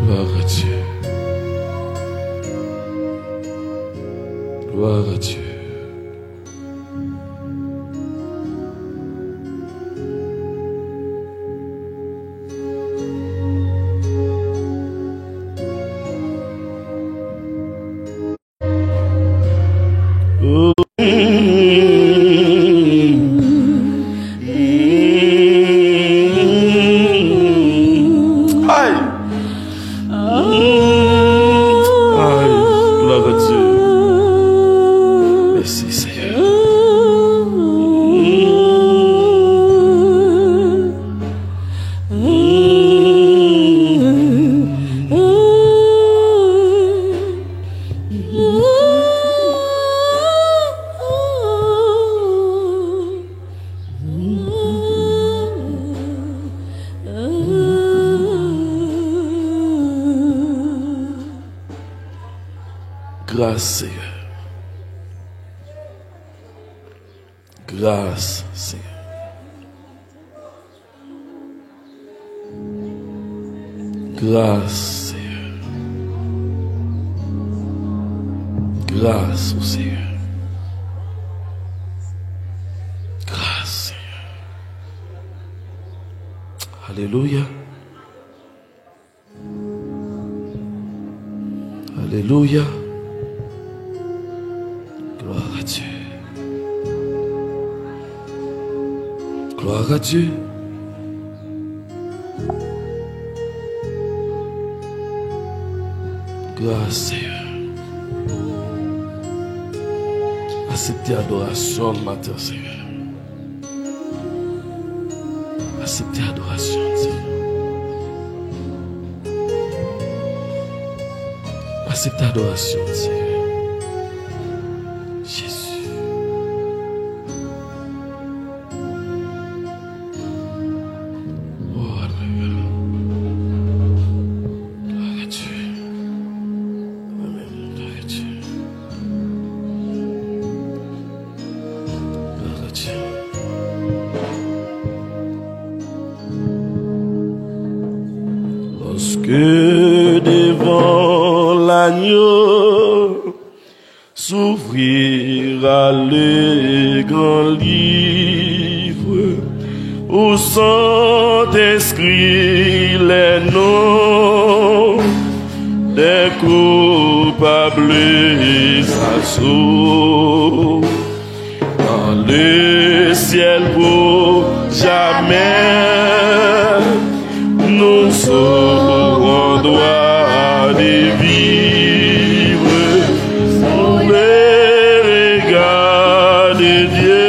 Gloire à Dieu. Gloire à Dieu. Grâce, Seigneur. Grâce, Seigneur. Grâce, Seigneur. Grâce au Seigneur. Grâce, Seigneur. Alléluia. Alléluia. Gloire à Dieu. Gloire à Dieu. Grâce, Seigneur. Acceptez adoration le matin, Seigneur. Acceptez adoration, Seigneur. Acceptez adoration, Seigneur. Jésus. Oh, Alléluia. Gloire à Dieu. Amen. Gloire à Dieu. Gloire à Dieu. Lorsque devant l'agneau s'ouvrira le grand livre où sont inscrits les noms des coupables assauts dans le ciel pour jamais nous serons droits de vivre sous le regard de Dieu.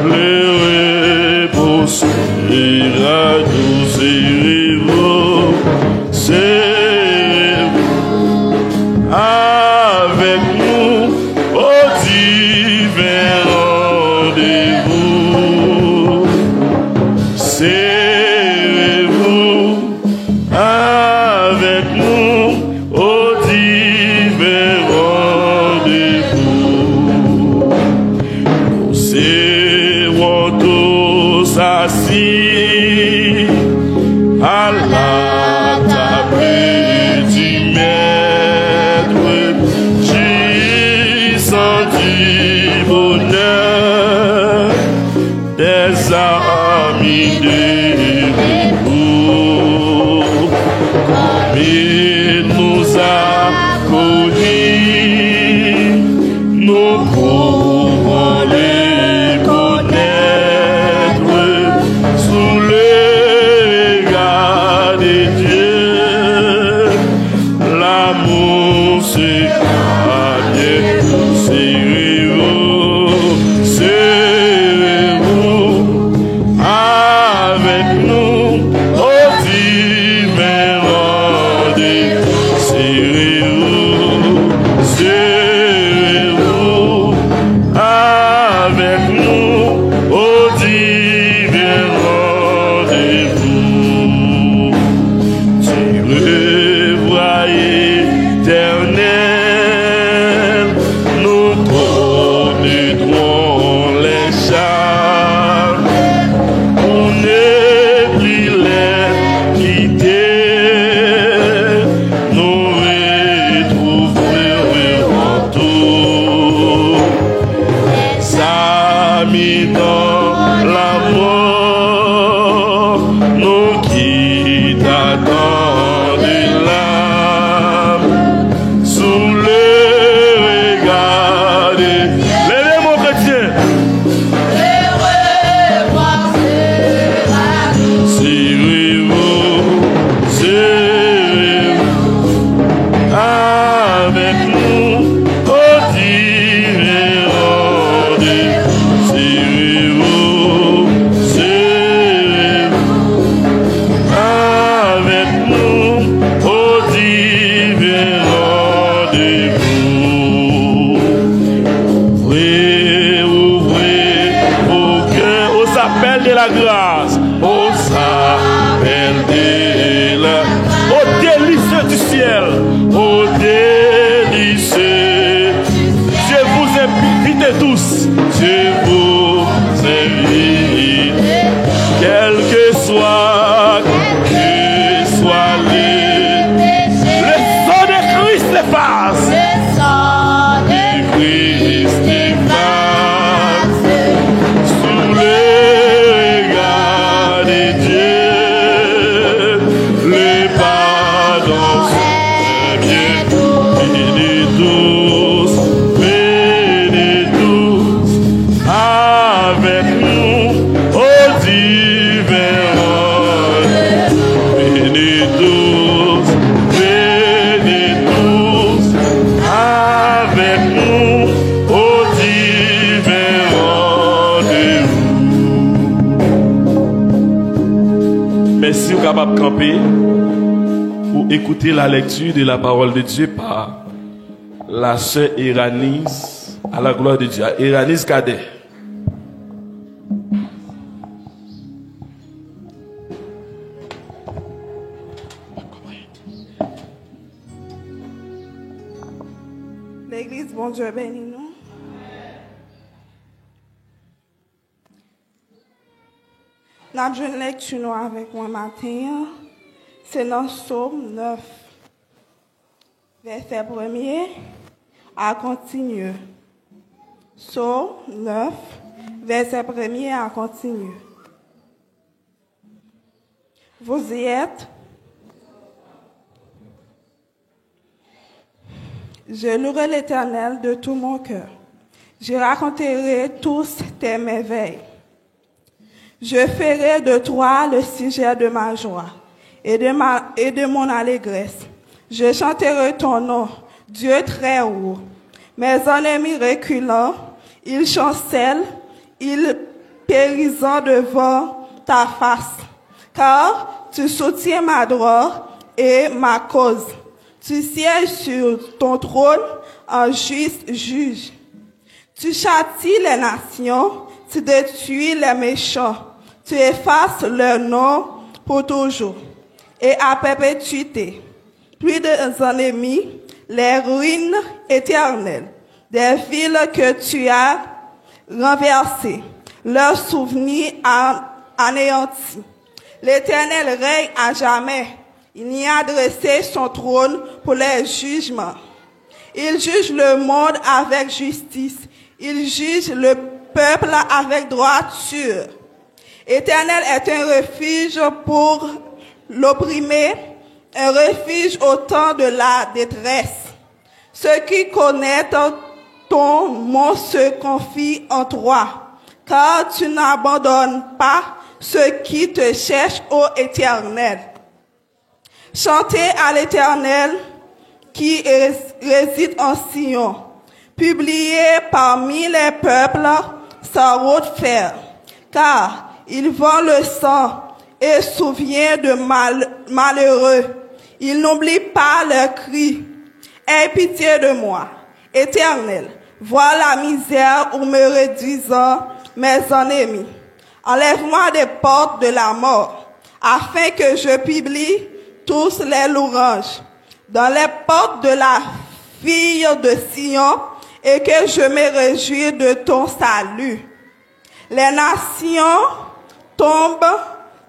Le repos sera doux et rêveux. C'est avec nous au divin rendez-vous. Serrez-vous avec nous au divin rendez-vous. Nous serons tous assis à la table du Maître, jouissant du bonheur des amis de l'époux, comme il nous a connus, nous pourrons les connaître sous le regard de qui t'attendent là, sous le regard de levez mon chrétien. Serrez-vous, serrez-vous avec nous au divin rendez-vous. Serrez-vous, serrez-vous avec nous au divin rendez-vous. Ouvrez, ouvrez vos cœurs aux appels de la grâce, aux appels de la, aux délices du ciel, aux délices. Je vous invite tous, je vous invite, quel que soit le sang de Christ efface. De Christ efface sous le regard de Dieu, le pardon c'est bien. Venez tous avec nous au divin rendez-vous. Venez tous avec nous au divin rendez-vous. Merci au capable de camper pour écouter la lecture de la parole de Dieu par la sœur Eranise, à la gloire de Dieu. Eranise Cadet. L'Église, bon Dieu, bénis-nous. Nous avons une lecture avec moi matin. C'est dans Psaume 9, verset 1er à continuer. Psaume 9, verset 1er à continuer. Vous y êtes? Je louerai l'Éternel de tout mon cœur. Je raconterai tous tes merveilles. Je ferai de toi le sujet de ma joie et de mon allégresse. Je chanterai ton nom, Dieu très haut. Mes ennemis reculant, ils chancellent, ils périssent devant ta face. Car tu soutiens ma droite et ma cause. Tu sièges sur ton trône en juste juge. Tu châties les nations, tu détruis les méchants. Tu effaces leur nom pour toujours et à perpétuité. Plus d'ennemis, les ruines éternelles, des villes que tu as renversées, leurs souvenirs anéantis. L'Éternel règne à jamais. Il y a dressé son trône pour les jugements. Il juge le monde avec justice. Il juge le peuple avec droiture. L'Éternel est un refuge pour l'opprimé, un refuge au temps de la détresse. Ceux qui connaissent ton nom se confient en toi, car tu n'abandonnes pas ceux qui te cherchent, ô Éternel. Chantez à l'Éternel qui réside en Sion. Publiez parmi les peuples sa route faire, car il vend le sang et souvient de malheureux. Il n'oublie pas leurs cris. Aie pitié de moi, Éternel. Vois la misère où me réduisant mes ennemis. Enlève-moi des portes de la mort, afin que je publie tous les louanges dans les portes de la fille de Sion, et que je me réjouis de ton salut. Les nations tombent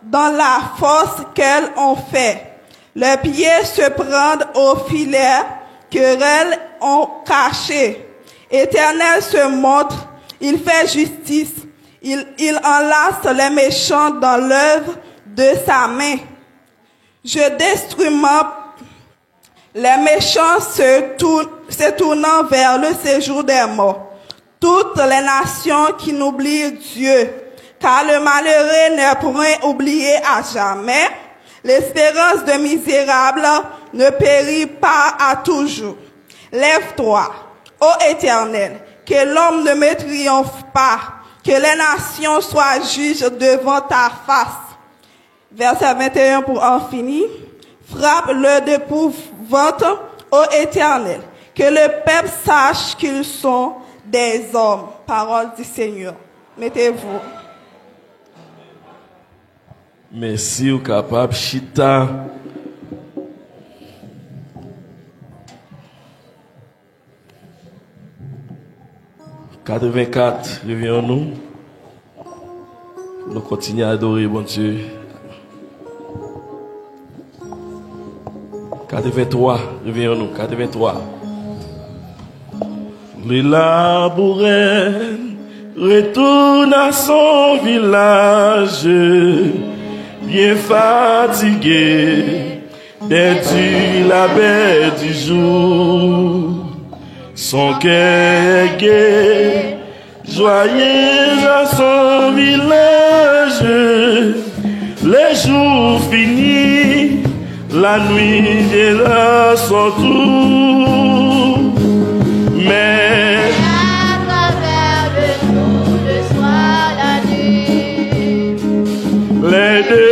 dans la fosse qu'elles ont fait. Leurs pieds se prennent au filet qu'elles ont caché. Éternel se montre, il fait justice. Il enlace les méchants dans l'œuvre de sa main. Je détruis les méchants se tournant vers le séjour des morts. Toutes les nations qui n'oublient Dieu, car le malheureux n'est point oublié à jamais. L'espérance de misérable ne périt pas à toujours. Lève-toi, ô Éternel, que l'homme ne me triomphe pas, que les nations soient juges devant ta face. Verset 21 pour en finir. Frappe-le d'épouvante, ô Éternel, que le peuple sache qu'ils sont des hommes. Parole du Seigneur. Mettez-vous. Merci au capable Chita. « 84, revions-nous. Nous continuons à adorer, bon Dieu. 83, revions-nous. 83. Le labouret retourne à son village, bien fatigué, du labeur du jour. Son cœur est gai, joyeux à son village. Les jours finis, la nuit vient à son tour. Mais à travers le jour, le soir, la nuit, les de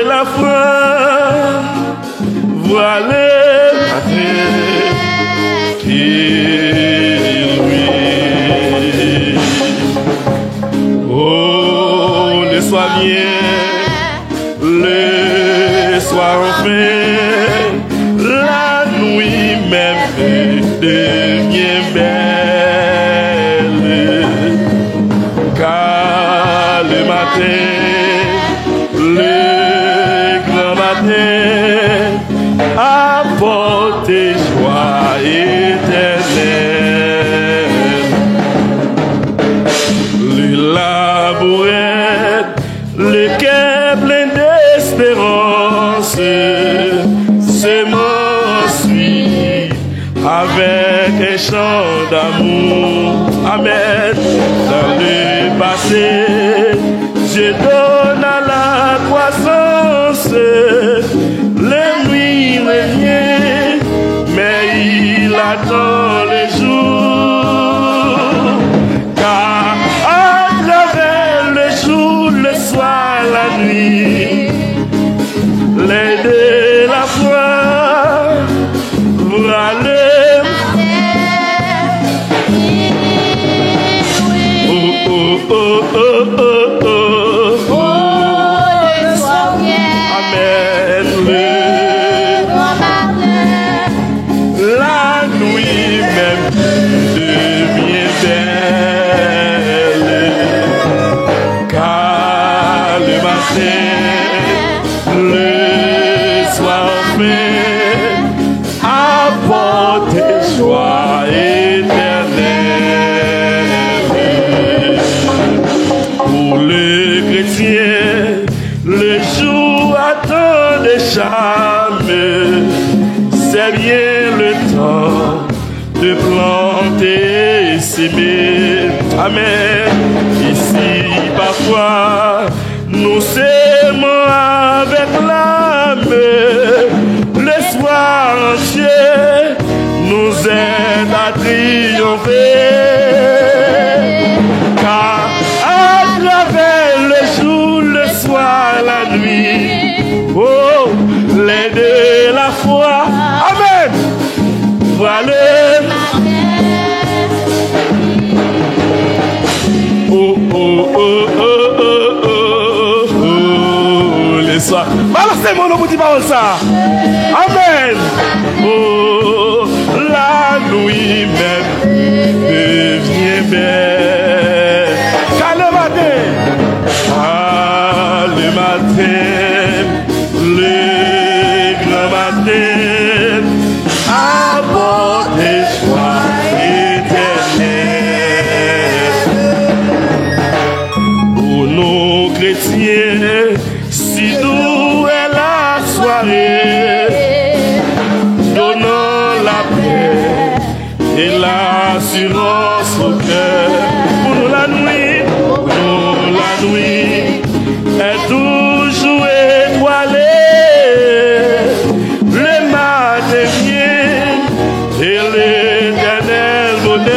la foi voient le matin qui luit. Oh, le soir vient, le soir enfin, la nuit même devient belle, car le matin, le grand matin, apporte joie éternelle. Le labouret, le cœur plein d'espérance, se m'ensuit avec un chant d'amour. Amen. Dans le passé, Dieu donne à la croissance. Les nuits reviennent, mais il attend les jours. Car à travers le jour, le soir, la nuit, les de la foi voient le oh, oh, oh, oh, oh, oh, oh. le soir vient, Amen. le grand matin, La nuit même devient belle, car le matin, le soir fait, apporte joie éternelle. Pour le chrétien, le jour attend des charmes. C'est bien le temps de planter et s'aimer. Amen. Ici, parfois, nous s'aimons avec l'âme. Le soir entier nous aide à triompher. Car à travers le jour, le soir, la nuit, oh, les de la foi, amen, voilà. Oh, oh, oh, oh, oh, oh, oh, les soirs. Balancez-moi nos petits paroles ça. Amen. Oh, la nuit même devient belle. Car le matin, le grand matin, apporte joie éternelle. Pour nos chrétiens, si nous assurance au cœur. Pour nous la nuit, est toujours étoilée. Le matin vient et l'éternel bonheur.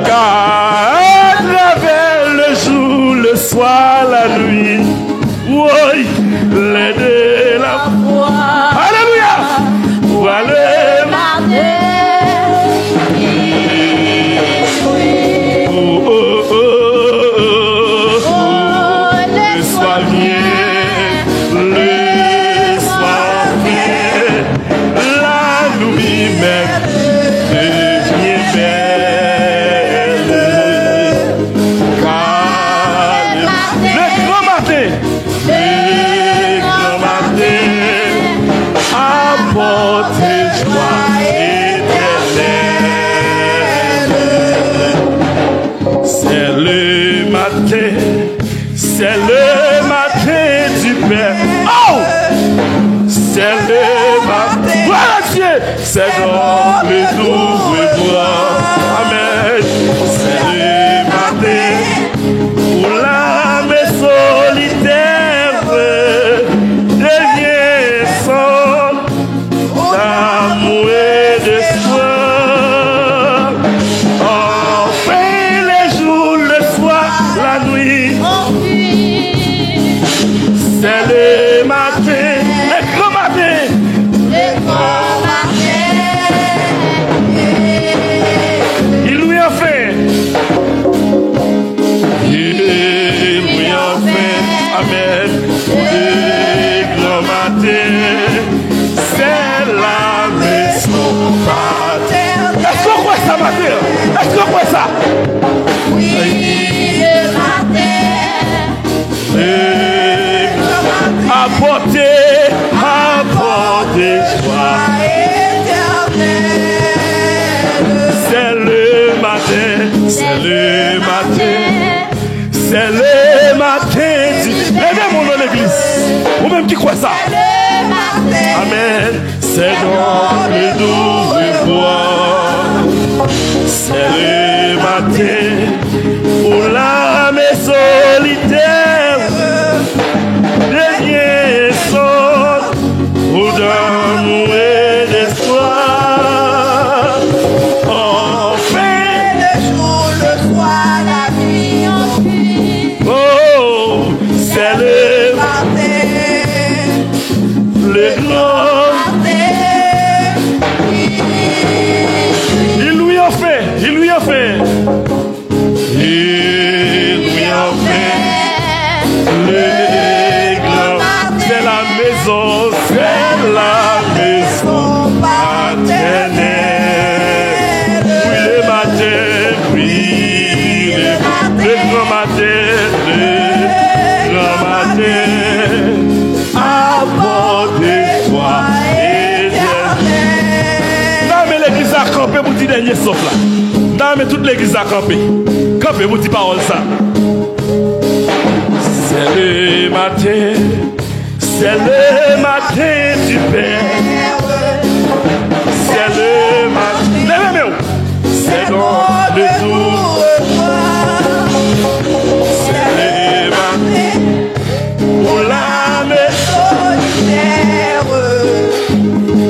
Car à travers le jour, le soir, la nuit, oui, les deux la foi. Alléluia! Voilà le matin. Le soir vient, la nuit même devient belle. Car le grand matin apporte joie éternelle. C'est le matin du Père. Oh! C'est le matin. Voilà Dieu! C'est dans le double bois. Amen. C'est le matin où l'âme solitaire devient seule d'amour et d'espoir. Enfin les jours, le soir, la nuit. C'est le matin, le grand matin. Il lui a fait. Amen. Le grand matin, c'est la maison paternelle. Est-ce qu'on croit ça, matin? Est-ce qu'on croit ça? Oui, le matin. Apportez joie. C'est le matin, c'est le matin, c'est le matin. Levez mon nom l'église. Vous-même qui croyez ça? Amen. C'est dans le double bois. C'est le matin où l'âme solitaire devient seule, où d'amour et d'espoir. Enfin, Le jour, le soir, la nuit, oh, c'est le matin, grand. Il lui a fait. Le grand. C'est la maison paternelle. Oui, le matin, oui, le grand matin, apporte joie éternelle. Non, mais l'église a campé pour dire dernier sauf là. Non, mais toute l'église a campé. Campé pour dire parole ça. C'est le matin du Père. C'est le matin. Levez-moi. C'est dans le jour. C'est le matin où l'âme solitaire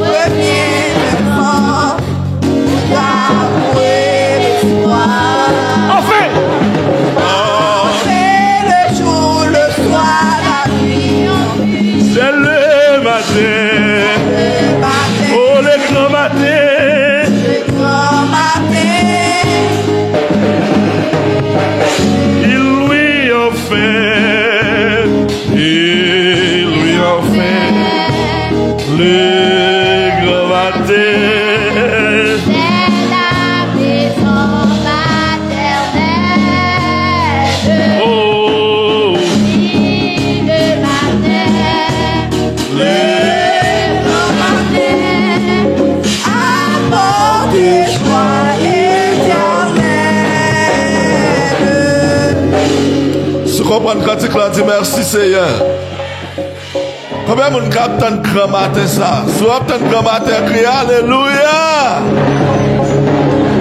revient devant l'amour et l'espoir. enfin. C'est le jour, le soir, la nuit. C'est le matin. Le matin, Oh, le grand matin. le grand matin. Il lui a fait. Le grand matin. C'est la maison paternelle. Oh, Oui, le matin. le grand matin. Apporte joie éternelle. Se comprendre quand tu dis merci Seigneur. Combien de monde capte un grand matin ça? Soit un grand matin, crie Alléluia.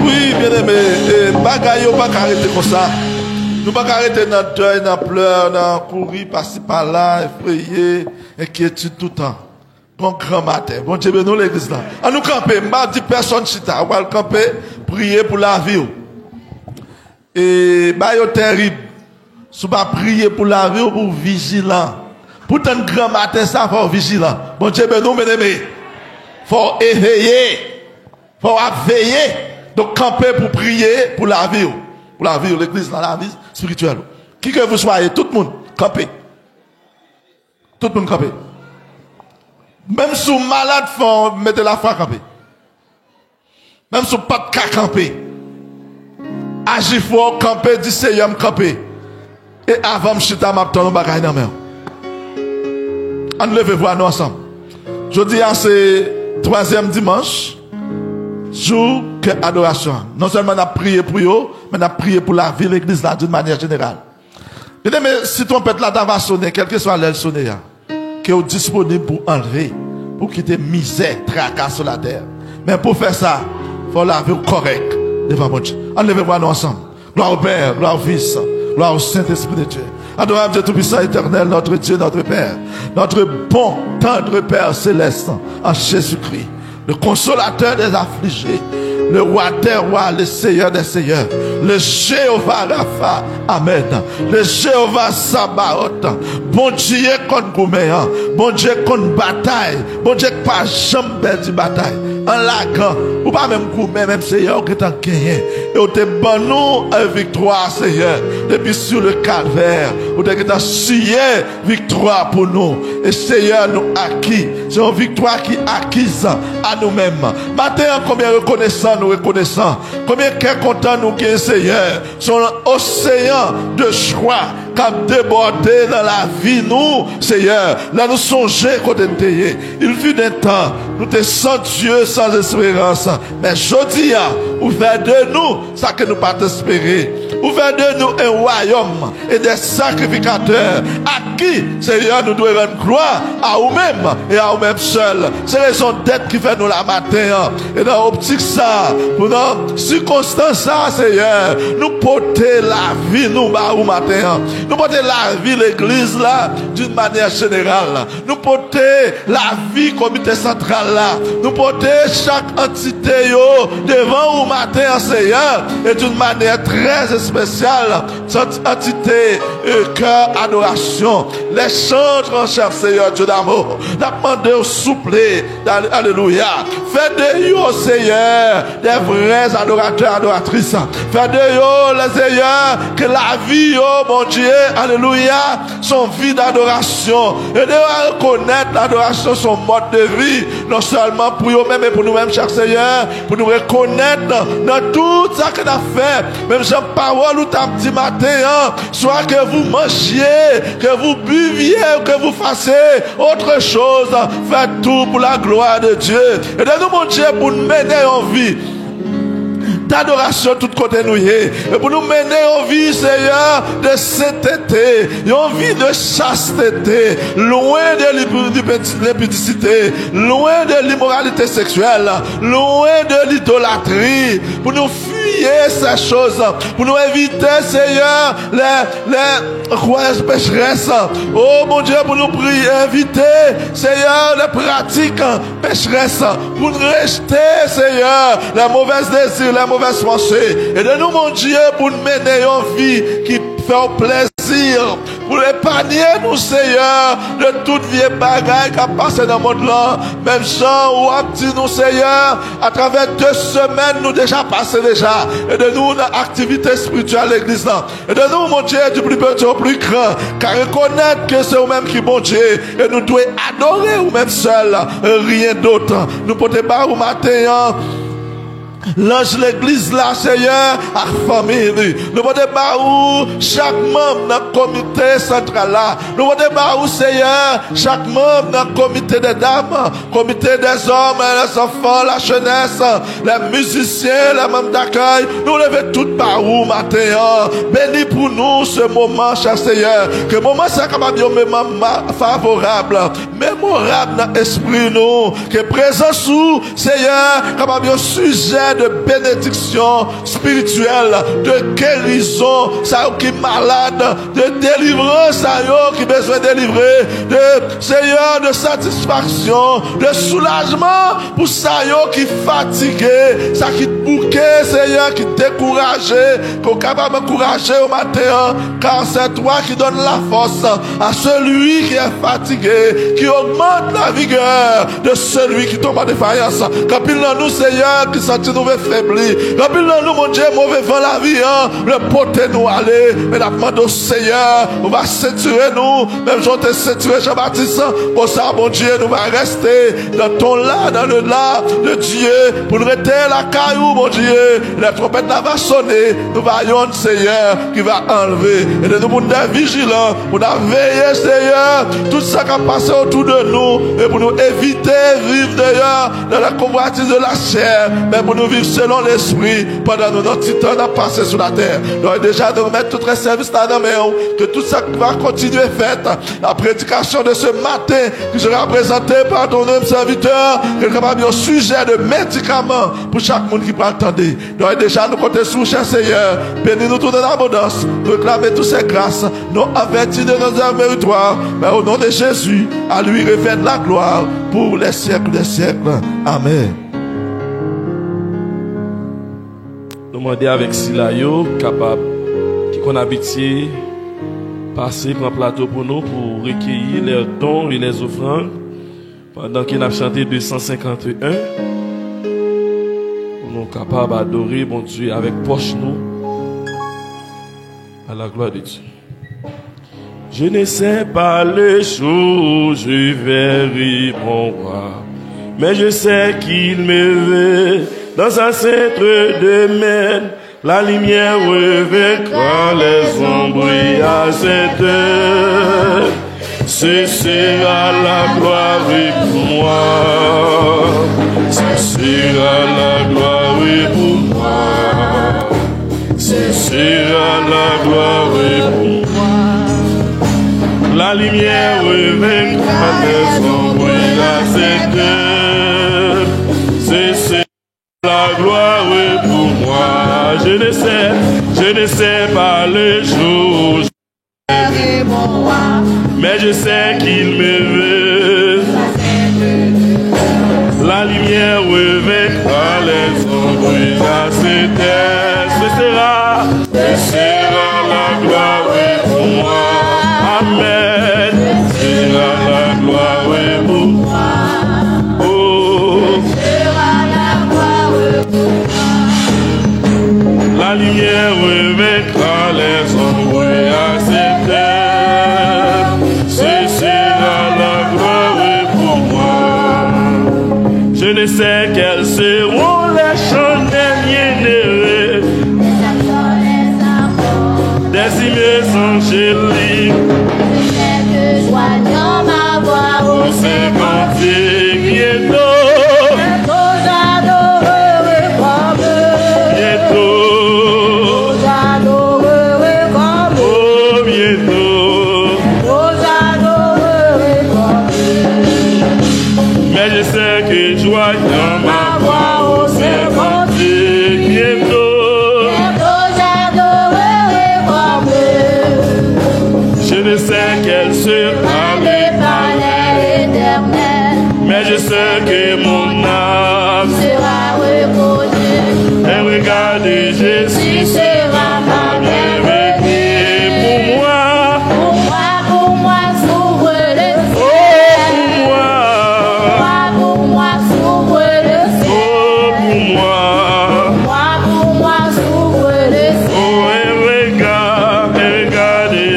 Oui, bien aimé, bagaille pas arrêter comme ça. Nous pas arrêter dans deuil, dans pleurs, dans courir par-ci par-là, effrayé, inquiétude tout le temps. Bon grand matin. Bon Dieu, nous l'église là. On nous camper, m'a dit personne chita, on va camper, prier pour la vie. Et bah yo terrible. Si pas prier pour la vie ou pour vigilant. Pour un grand matin ça faut vigilant. Bon Dieu, nous bien-aimés. Faut éveiller. Faut veiller. Donc camper pour prier pour la vie. Pour la vie, l'église dans la vie spirituelle. Qui que vous soyez, tout le monde, camper. Tout le monde camper. Même si vous malade, faut mettre la foi camper. Même si vous pas de cas camper. Agir fort, camper, dit Seigneur, camper. Et avant, je suis à ma tonne, bagaille dans la main. On lève voir nous ensemble. Je dis à ce 3e dimanche, jour que adoration. Non seulement on a prié pour eux, mais on a prié pour la vie de l'église là d'une manière générale. Mais si trompette là va sonner, quel que soit l'heure sonner, qui est disponible pour enlever, pour quitter misère, tracas sur la terre. Mais pour faire ça, il faut la vie correcte devant mon Dieu. On lève voir nous ensemble. Gloire au Père, gloire au Fils, gloire au Saint-Esprit de Dieu. Adorable Dieu Tout-Puissant éternel, notre Dieu, notre Père, notre bon, tendre Père céleste, en Jésus-Christ, le consolateur des affligés, le roi des rois, le Seigneur des seigneurs, le Jéhovah Rapha, Amen, le Jéhovah Sabaoth, bon Dieu contre Gouméan, bon Dieu contre bataille, bon Dieu pas jamais de bataille, en lac, ou pas même Goumé, même Seigneur qui est en gagné, et où te bon nous victoire, Seigneur, depuis sur le calvaire, où te qui scié victoire pour nous, et Seigneur nous acquis, c'est une victoire qui est acquise à nous-mêmes. Maintenant, combien reconnaissant nous reconnaissons, combien content nous qui est Seigneur, son océan de joie qui a débordé dans la vie nous, Seigneur, là nous songer côté de il fut d'un temps, nous te sans Dieu, sans espérance, mais jodi ou faire de nous ça que nous pas espérer, ou faire de nous un royaume et des sacrificateurs à qui, Seigneur, nous devons rendre gloire à nous-mêmes et à nous-mêmes seuls. C'est raison d'être qui fait nous la matin, et dans l'optique ça, pour nos circonstances ça, Seigneur, nous porter la vie nous bas au matin, nous porter la vie l'église là d'une manière générale, nous porter la vie comité central là, nous porter chaque entité yo devant au matin, Seigneur, et d'une manière très spéciale, cette entité cœur adoration, les chants en chef, Seigneur Dieu d'amour, demandez au souple, alléluia, faites de yo, Seigneur, des vrais adorateurs, adoratrices, faites de yo, les Seigneur, que la vie, oh mon Dieu, alléluia, son vie d'adoration, et de reconnaître l'adoration, son mode de vie, non seulement pour eux-mêmes, mais pour nous-mêmes, cher Seigneur, pour nous reconnaître dans tout ça que nous avons fait, même si parole ou ta petit matin, soit que vous mangiez, que vous buviez, que vous fassiez autre chose, faites tout pour la gloire de Dieu. Et de nous, mon Dieu, pour nous mener en vie d'adoration tout côté nous et pour nous mener en vie, Seigneur, de sainteté, en vie de chasteté, loin de l'impudicité, loin de l'immoralité sexuelle, loin de l'idolâtrie, pour nous fuir ces choses, pour nous éviter, Seigneur, les croyances pécheresses. Oh mon Dieu, pour nous prier, éviter, Seigneur, les pratiques pécheresses, pour nous rejeter, Seigneur, les mauvaises désirs, les mauvaises pensées, et de nous, mon Dieu, pour nous mener en vie qui fait plaisir, pour épargner nous, Seigneur, de toute vieille bagaille qui a passé dans le monde là, même Jean ou a dit nous, Seigneur, à travers 2 semaines, nous déjà passé déjà, et de nous, l'activité spirituelle de l'église là, et de nous, mon Dieu, du plus petit au plus grand, car reconnaître que c'est vous-même qui, mon Dieu, et nous devons adorer vous-même seul, rien d'autre. Nous pouvons pas au matin, L'ange l'église là, Seigneur, à famille. Nous voulons où chaque membre dans le comité central là. Nous voulons où, Seigneur, chaque membre dans le comité des dames, comité des hommes, les enfants, la jeunesse, les musiciens, les membres d'accueil. Nous levons tout par où matin. Bénis pour nous ce moment, cher Seigneur. Que le moment soit capable de favorable, mémorable dans l'esprit nous. Que présence sous, Seigneur, capable de sujet de bénédiction spirituelle, de guérison, ça qui est malade, de délivrance, ça qui besoin de délivrer, de Seigneur, de satisfaction, de soulagement pour ça qui est fatigué, ça qui est bouqué, Seigneur, qui est découragé, qu'on est capable d'encourager au matin, car c'est toi qui donne la force à celui qui est fatigué, qui augmente la vigueur de celui qui tombe en défaillance. Quand il dans nous, Seigneur, qui sentit nous faiblir. Quand il dans nous, mon Dieu, mauvais vent la vie, le poté nous aller. Mais la demande au Seigneur, on va ceinturer nous. Même si on te ceinturé Jean-Baptiste, pour ça, mon Dieu, nous va rester dans ton là, dans le là de Dieu, pour nous rester la caillou, mon Dieu. La trompette là va sonner. Nous voyons, Seigneur, qui va enlever. Et de nous, pour nous être vigilants, pour nous veiller, Seigneur, tout ça qui a passé autour de nous, et pour nous éviter vivre d'ailleurs dans la convoitise de la chair, mais pour nous vivre selon l'esprit pendant notre petit temps à passer sur la terre. Donc déjà de remettre tout le service là dans main, que tout ça va continuer fait. La prédication de ce matin qui sera présentée par ton homme serviteur, qui est capable un sujet de médicaments pour chaque monde qui peut attendre. Donc déjà nous comptons sur cher Seigneur, bénis-nous tout dans l'abondance, nous réclamer toutes ces grâces, nous avertis de nos œuvres méritoires, mais au nom de Jésus, à lui revient la gloire pour les siècles des siècles. Amen. Nous demandons avec Silayo, capable, qui qu'on habite, passer par un plateau pour nous, pour recueillir les dons et les offrandes, pendant qu'il a chanté 251, pour nous capables d'adorer mon Dieu avec poche nous, à la gloire de Dieu. Je ne sais pas les choses, je verrai mon roi, mais je sais qu'il me veut dans sa sainte demeure. La lumière revaincra les ombres à cette heure. Ce sera la gloire pour moi. Ce sera la gloire pour moi. Ce sera la gloire pour moi. La lumière revaincra les ombres à cette heure. Ce sera la gloire pour moi. Je ne sais pas le jour, mais je sais qu'il me veut. La lumière revaincra les ombres à cette heure. Ce sera la gloire pour moi. Amen. Ce sera la gloire pour moi. Oh. La lumière revaincra les ombres à cette heure. Ce sera la gloire pour moi. Je ne sais quels seront les chants des bienheureux, des hymnes angéliques, joignant ma voix au sémantique bientôt. Joignant ma voix au sémantique bientôt. Je ne sais quel sera le palais éternel, mais je sais que mon âme sera reconnue. Et regardez, Jésus sera ma bienvenue. Pour moi, s'ouvre le ciel. pour moi, s'ouvre le ciel. Pour moi, s'ouvre le ciel. oh, et regardez,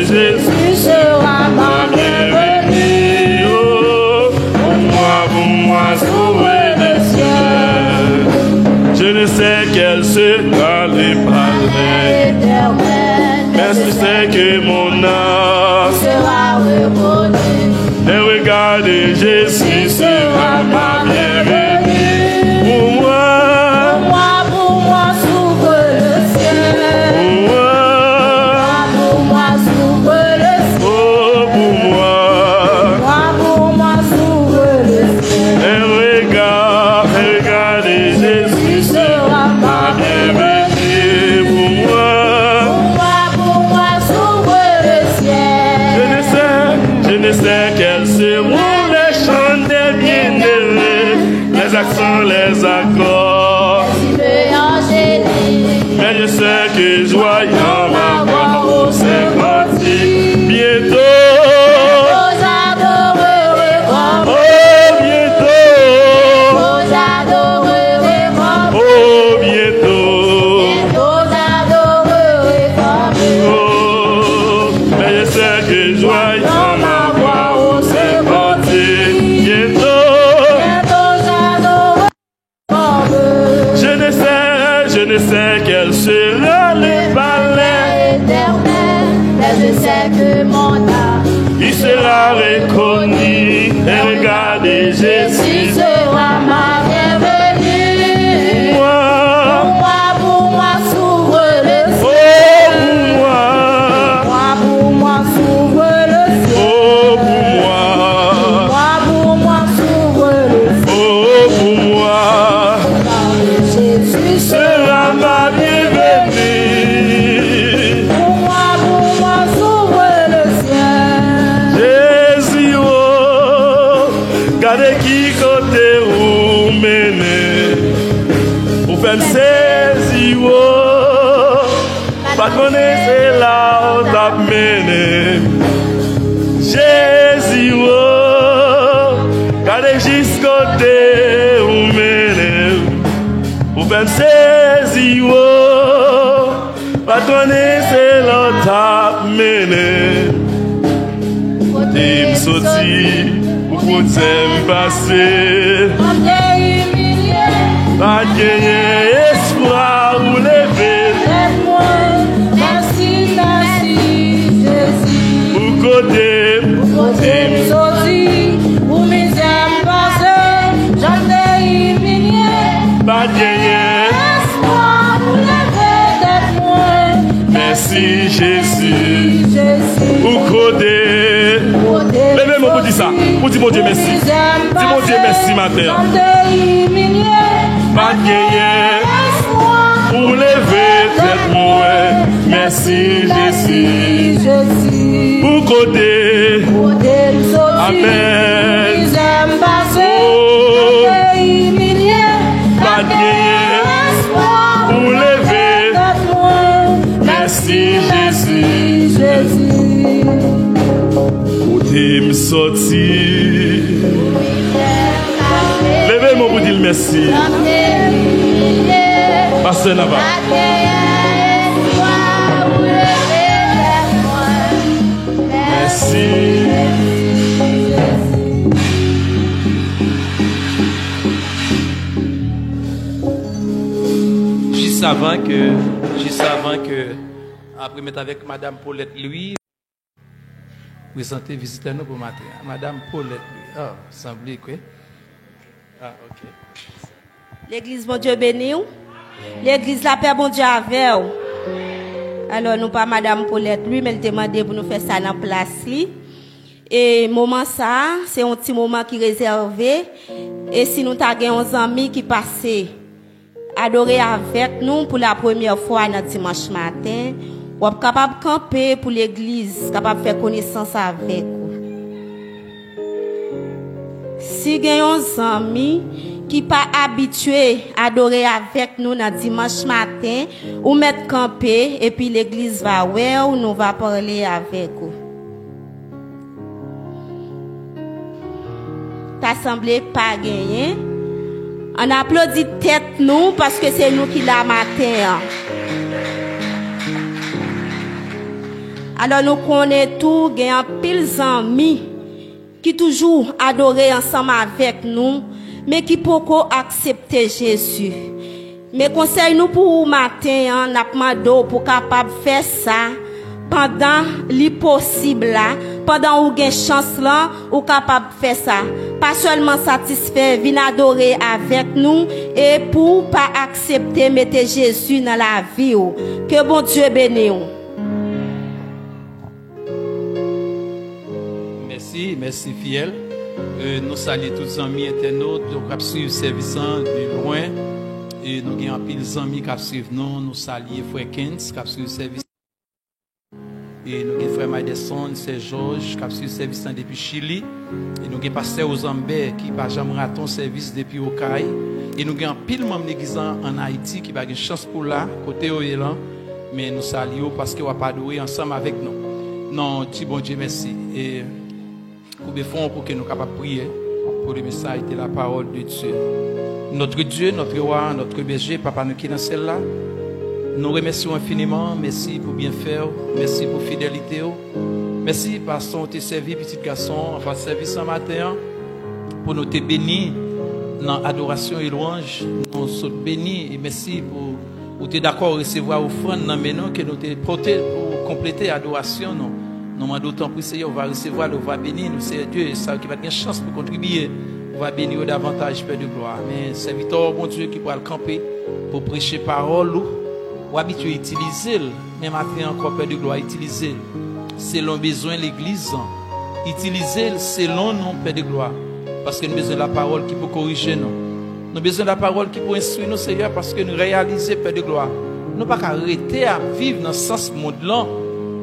Jésus Tu seras ma bienvenue. oh, pour moi, s'ouvre le ciel. Je ne ne sais quel sera le palais éternel. mais je sais que mon âme Sera reconnue. et regarder Jésus sera ma bienvenue. Pour moi, Pour moi, s'ouvre le ciel. pour moi, S'ouvre le ciel. oh pour moi, Pour moi, s'ouvre le ciel. et regarder Jésus sera ma bienvenue. Pour moi, s'ouvre le ciel. Je ne sais quels seront les chants des bien-aimés, les accents, les accords. Mais je sais que joyeux ma voix au Saint-Parti. Bientôt, Vous adorerez comme oh bientôt, vous adorerez comme oh bientôt, vous adorerez comme oh. Mais je sais que joyeux ma voix au Saint-Parti. Bientôt, vous adorerez comme je ne sais quel sera le palais. éternel. Mais je sais que mon âme Il sera reconnu et regardez Jésus. sera ma bienvenue. Pour moi, s'ouvre le Oh ciel. pour moi, Pour moi, s'ouvre le ciel. oh pour moi, Pour moi, s'ouvre le ciel. oh pour moi, Jésus sera ma bienvenue. pour moi, s'ouvre le ciel. Jésus, oh, regardez qui côté vous menez. Vous faites saisir, oh, pas connaître là où t'as mené. Jésus, oh, regardez jusqu'au côté vous menez. Vous faites saisir, oh, pas connaître là où t'as mené. Côté me sortir, pour côté me passer. On t'est humilié, Pas gagner espoir ou lever. aide-moi. Merci, merci, Jésus. Pour côté, Côté me sortir, pour mes âmes passées, j'en t'ai humilié. pas gagner. Laisse-moi vous lever, aide-moi. Merci Jésus. Jésus. Pour côté. Levez-moi pour dire ça. Pour dire mon Dieu merci. Dis mon Dieu merci ma terre. Pas gagner. Pour lever tête moi. Merci Jésus. Pour côté. Amen. Oh. Pas gagner. Pour lever. Merci Jésus. Côté me sortir. Levez-moi pour dire merci. Pasteur Nava. Merci. Juste avant que, après mettre avec Madame Paulette Louis, présenter visiteur nous pour matin. Madame Paulette Louis. Ah, semblait que. Ah, ok. L'église, bon Dieu béni. L'église, la paix, bon Dieu avec vous. Alors, nous pas Madame Paulette lui, mais elle demandé pour nous faire ça dans la place. Et moment ça, c'est un petit moment qui est réservé. Et si nous avons des amis qui passent adorer avec nous pour la première fois dans dimanche matin, ou capable de camper pour l'église, capable de faire connaissance avec vous. Si vous avez des amis qui pas habitué à adorer avec nous dans dimanche matin, ou mettre camper et puis l'église va ou nous va parler avec vous. T'assemblée pas gagné. On applaudit tête nous parce que c'est nous qui la matin. Alors nous connaissons tout, il y a un pile d'amis qui toujours adorent ensemble avec nous, mais qui pourquoi accepter Jésus. Mais conseil nous pour matin, n'a demandé pour capable faire ça pendant l'impossible là, pendant ou gen chance là, ou capable faire ça. Pas seulement satisfait, venir adorer avec nous et pour pas accepter mettre Jésus dans la vie. Que bon Dieu bénisse. Merci fidèle. Nous saluons tous les amis internautes qui suivent le service de loin. Et nous avons un pile d'amis qui suivent nous. Nous saluons Frère Kens qui suivent le service. Et nous avons Frère Maïdesson, Frère Georges qui suivent le service depuis Chili. Et nous avons Pasteur Ozambé qui n'a jamais raté le service depuis Okaï. Et nous avons un pile de membres d'église en Haïti qui a une chance pour là, côté Oélan. Mais nous saluons parce qu'ils vont pas adoré ensemble avec nous. Non, bon Dieu, merci. Et pour que nous capables de prier pour le message de la parole de Dieu. Notre Dieu, notre roi, notre berger, papa nous qui est dans celle-là. Nous remercions infiniment. Merci pour bien faire. Merci pour fidélité. Merci parce que tu servi petit garçon, enfin servi ce matin pour nous te bénir dans l'adoration et louange. Nous sommes bénis et merci pour tu es d'accord recevoir offrande dans maintenant que nous te porté pour compléter l'adoration. Nous demandons d'autant plus, Seigneur, on va recevoir, on va bénir, nous, Seigneur Dieu, et ça qui va avoir une chance pour contribuer, on va bénir davantage, Père de gloire. Mais serviteur, bon Dieu, qui pourra le camper pour prêcher parole, ou habitué à utiliser, même après encore, Père de gloire, utiliser selon besoin de l'Église, utiliser selon nous, Père de gloire, parce que nous avons besoin de la parole qui peut corriger nous. Nous avons besoin de la parole qui peut instruire nous, Seigneur, parce que nous réalisons, Père de gloire, nous ne pouvons pas arrêter à vivre dans ce sens monde-là.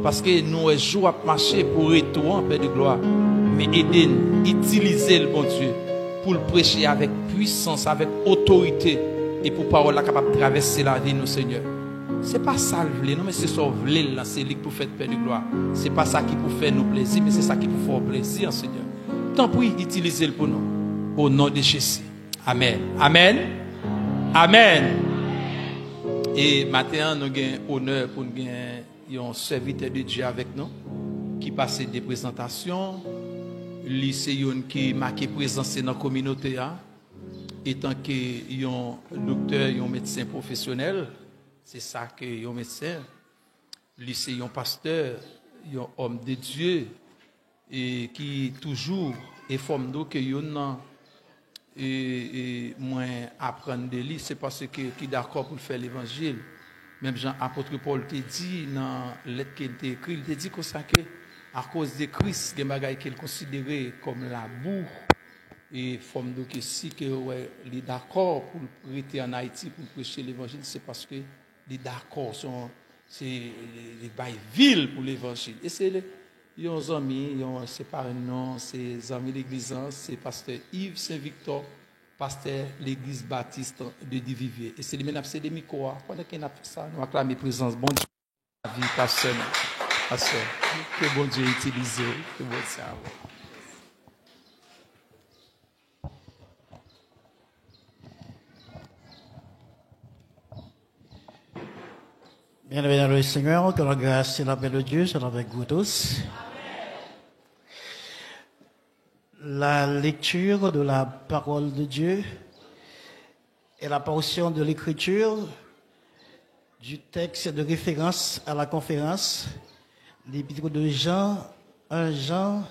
Parce que nous jouons à marcher pour retourner, Père de gloire. Mais aidez-nous, utilisez le bon Dieu pour le prêcher avec puissance, avec autorité. Et pour parole là capable de traverser la vie, nous, Seigneur. Ce n'est pas ça le voler, non, mais c'est ça le voler, là, c'est lui pour faire Père de gloire. Ce n'est pas ça qui peut faire nous plaisir, mais c'est ça qui peut faire plaisir, Seigneur. Tant pis, utilisez-le pour nous. Au nom de Jésus. Amen. Amen. Amen. Et maintenant, nous avons honneur pour nous gagner. Il y a un serviteur de Dieu avec nous qui passe des présentations. Lycéen qui marque présence dans la communauté. Étant que y a un docteur, y a un médecin professionnel, c'est ça que y a un médecin. Lycéen pasteur, y a un homme de Dieu et qui toujours informe nous que y a et moins apprendre de lui, c'est parce que qui est d'accord pour faire l'évangile. Même Jean apôtre Paul te dit dans la lettre qu'il t'a écrite, il te dit que à cause de Christ, il y a des choses qu'il considérait comme la boue. Et forme de que si que ouais, il est d'accord pour rester en Haïti pour prêcher l'évangile, c'est parce que les d'accord c'est les bails villes pour l'évangile. Et c'est les amis, c'est pas un nom, c'est amis de l'église, c'est pasteur Yves Saint-Victor. Pasteur l'église baptiste de Divivier. Et c'est le même c'est des micros. Pendant qu'on a fait ça, nous acclamons présence. Bon Dieu, la vie, pasteur. Pasteur, que bon Dieu utilise. Que bon Dieu. Bienvenue le Seigneur, que la grâce et la paix de Dieu soient avec vous tous. La lecture de la parole de Dieu est la portion de l'écriture du texte de référence à la conférence, l'épître de Jean, 1 Jean,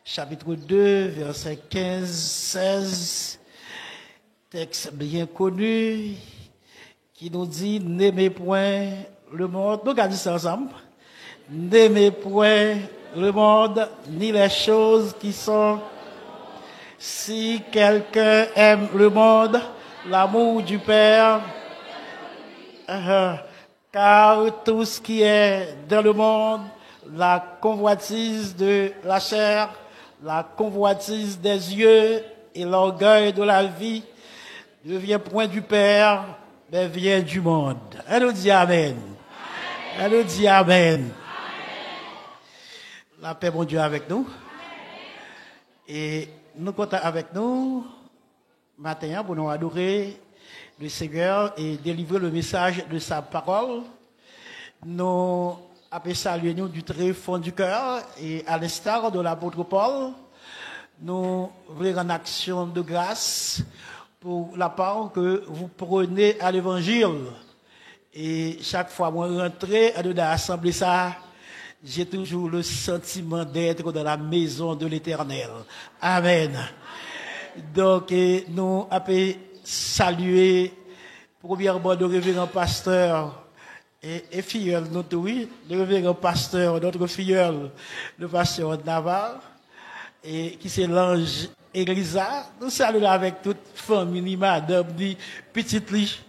chapitre 2, versets 15, 16, texte bien connu qui nous dit « N'aimez point le monde ». Nous regardons ça ensemble. « N'aimez point le monde, ni les choses qui sont. Si quelqu'un aime le monde, l'amour du Père, car tout ce qui est dans le monde, la convoitise de la chair, la convoitise des yeux et l'orgueil de la vie, ne vient point du Père, mais vient du monde. Elle nous dit Amen. Elle nous dit Amen. La paix, bon Dieu, avec nous. Et nous comptons avec nous maintenant pour nous adorer le Seigneur et délivrer le message de sa parole. Nous appelons saluer nous du très fond du cœur et à l'instar de l'apôtre Paul, nous voulons en action de grâce pour la part que vous prenez à l'évangile. Et chaque fois que je rentre dans l'assemblée, j'ai toujours le sentiment d'être dans la maison de l'Éternel. Amen. Donc, nous avons salué, premièrement, le révérend pasteur et filleul, notre oui, le révérend pasteur, notre filleul, le pasteur Navarre, et qui c'est l'ange Elisa. Nous saluons avec toute famille, madame, dit petite liche.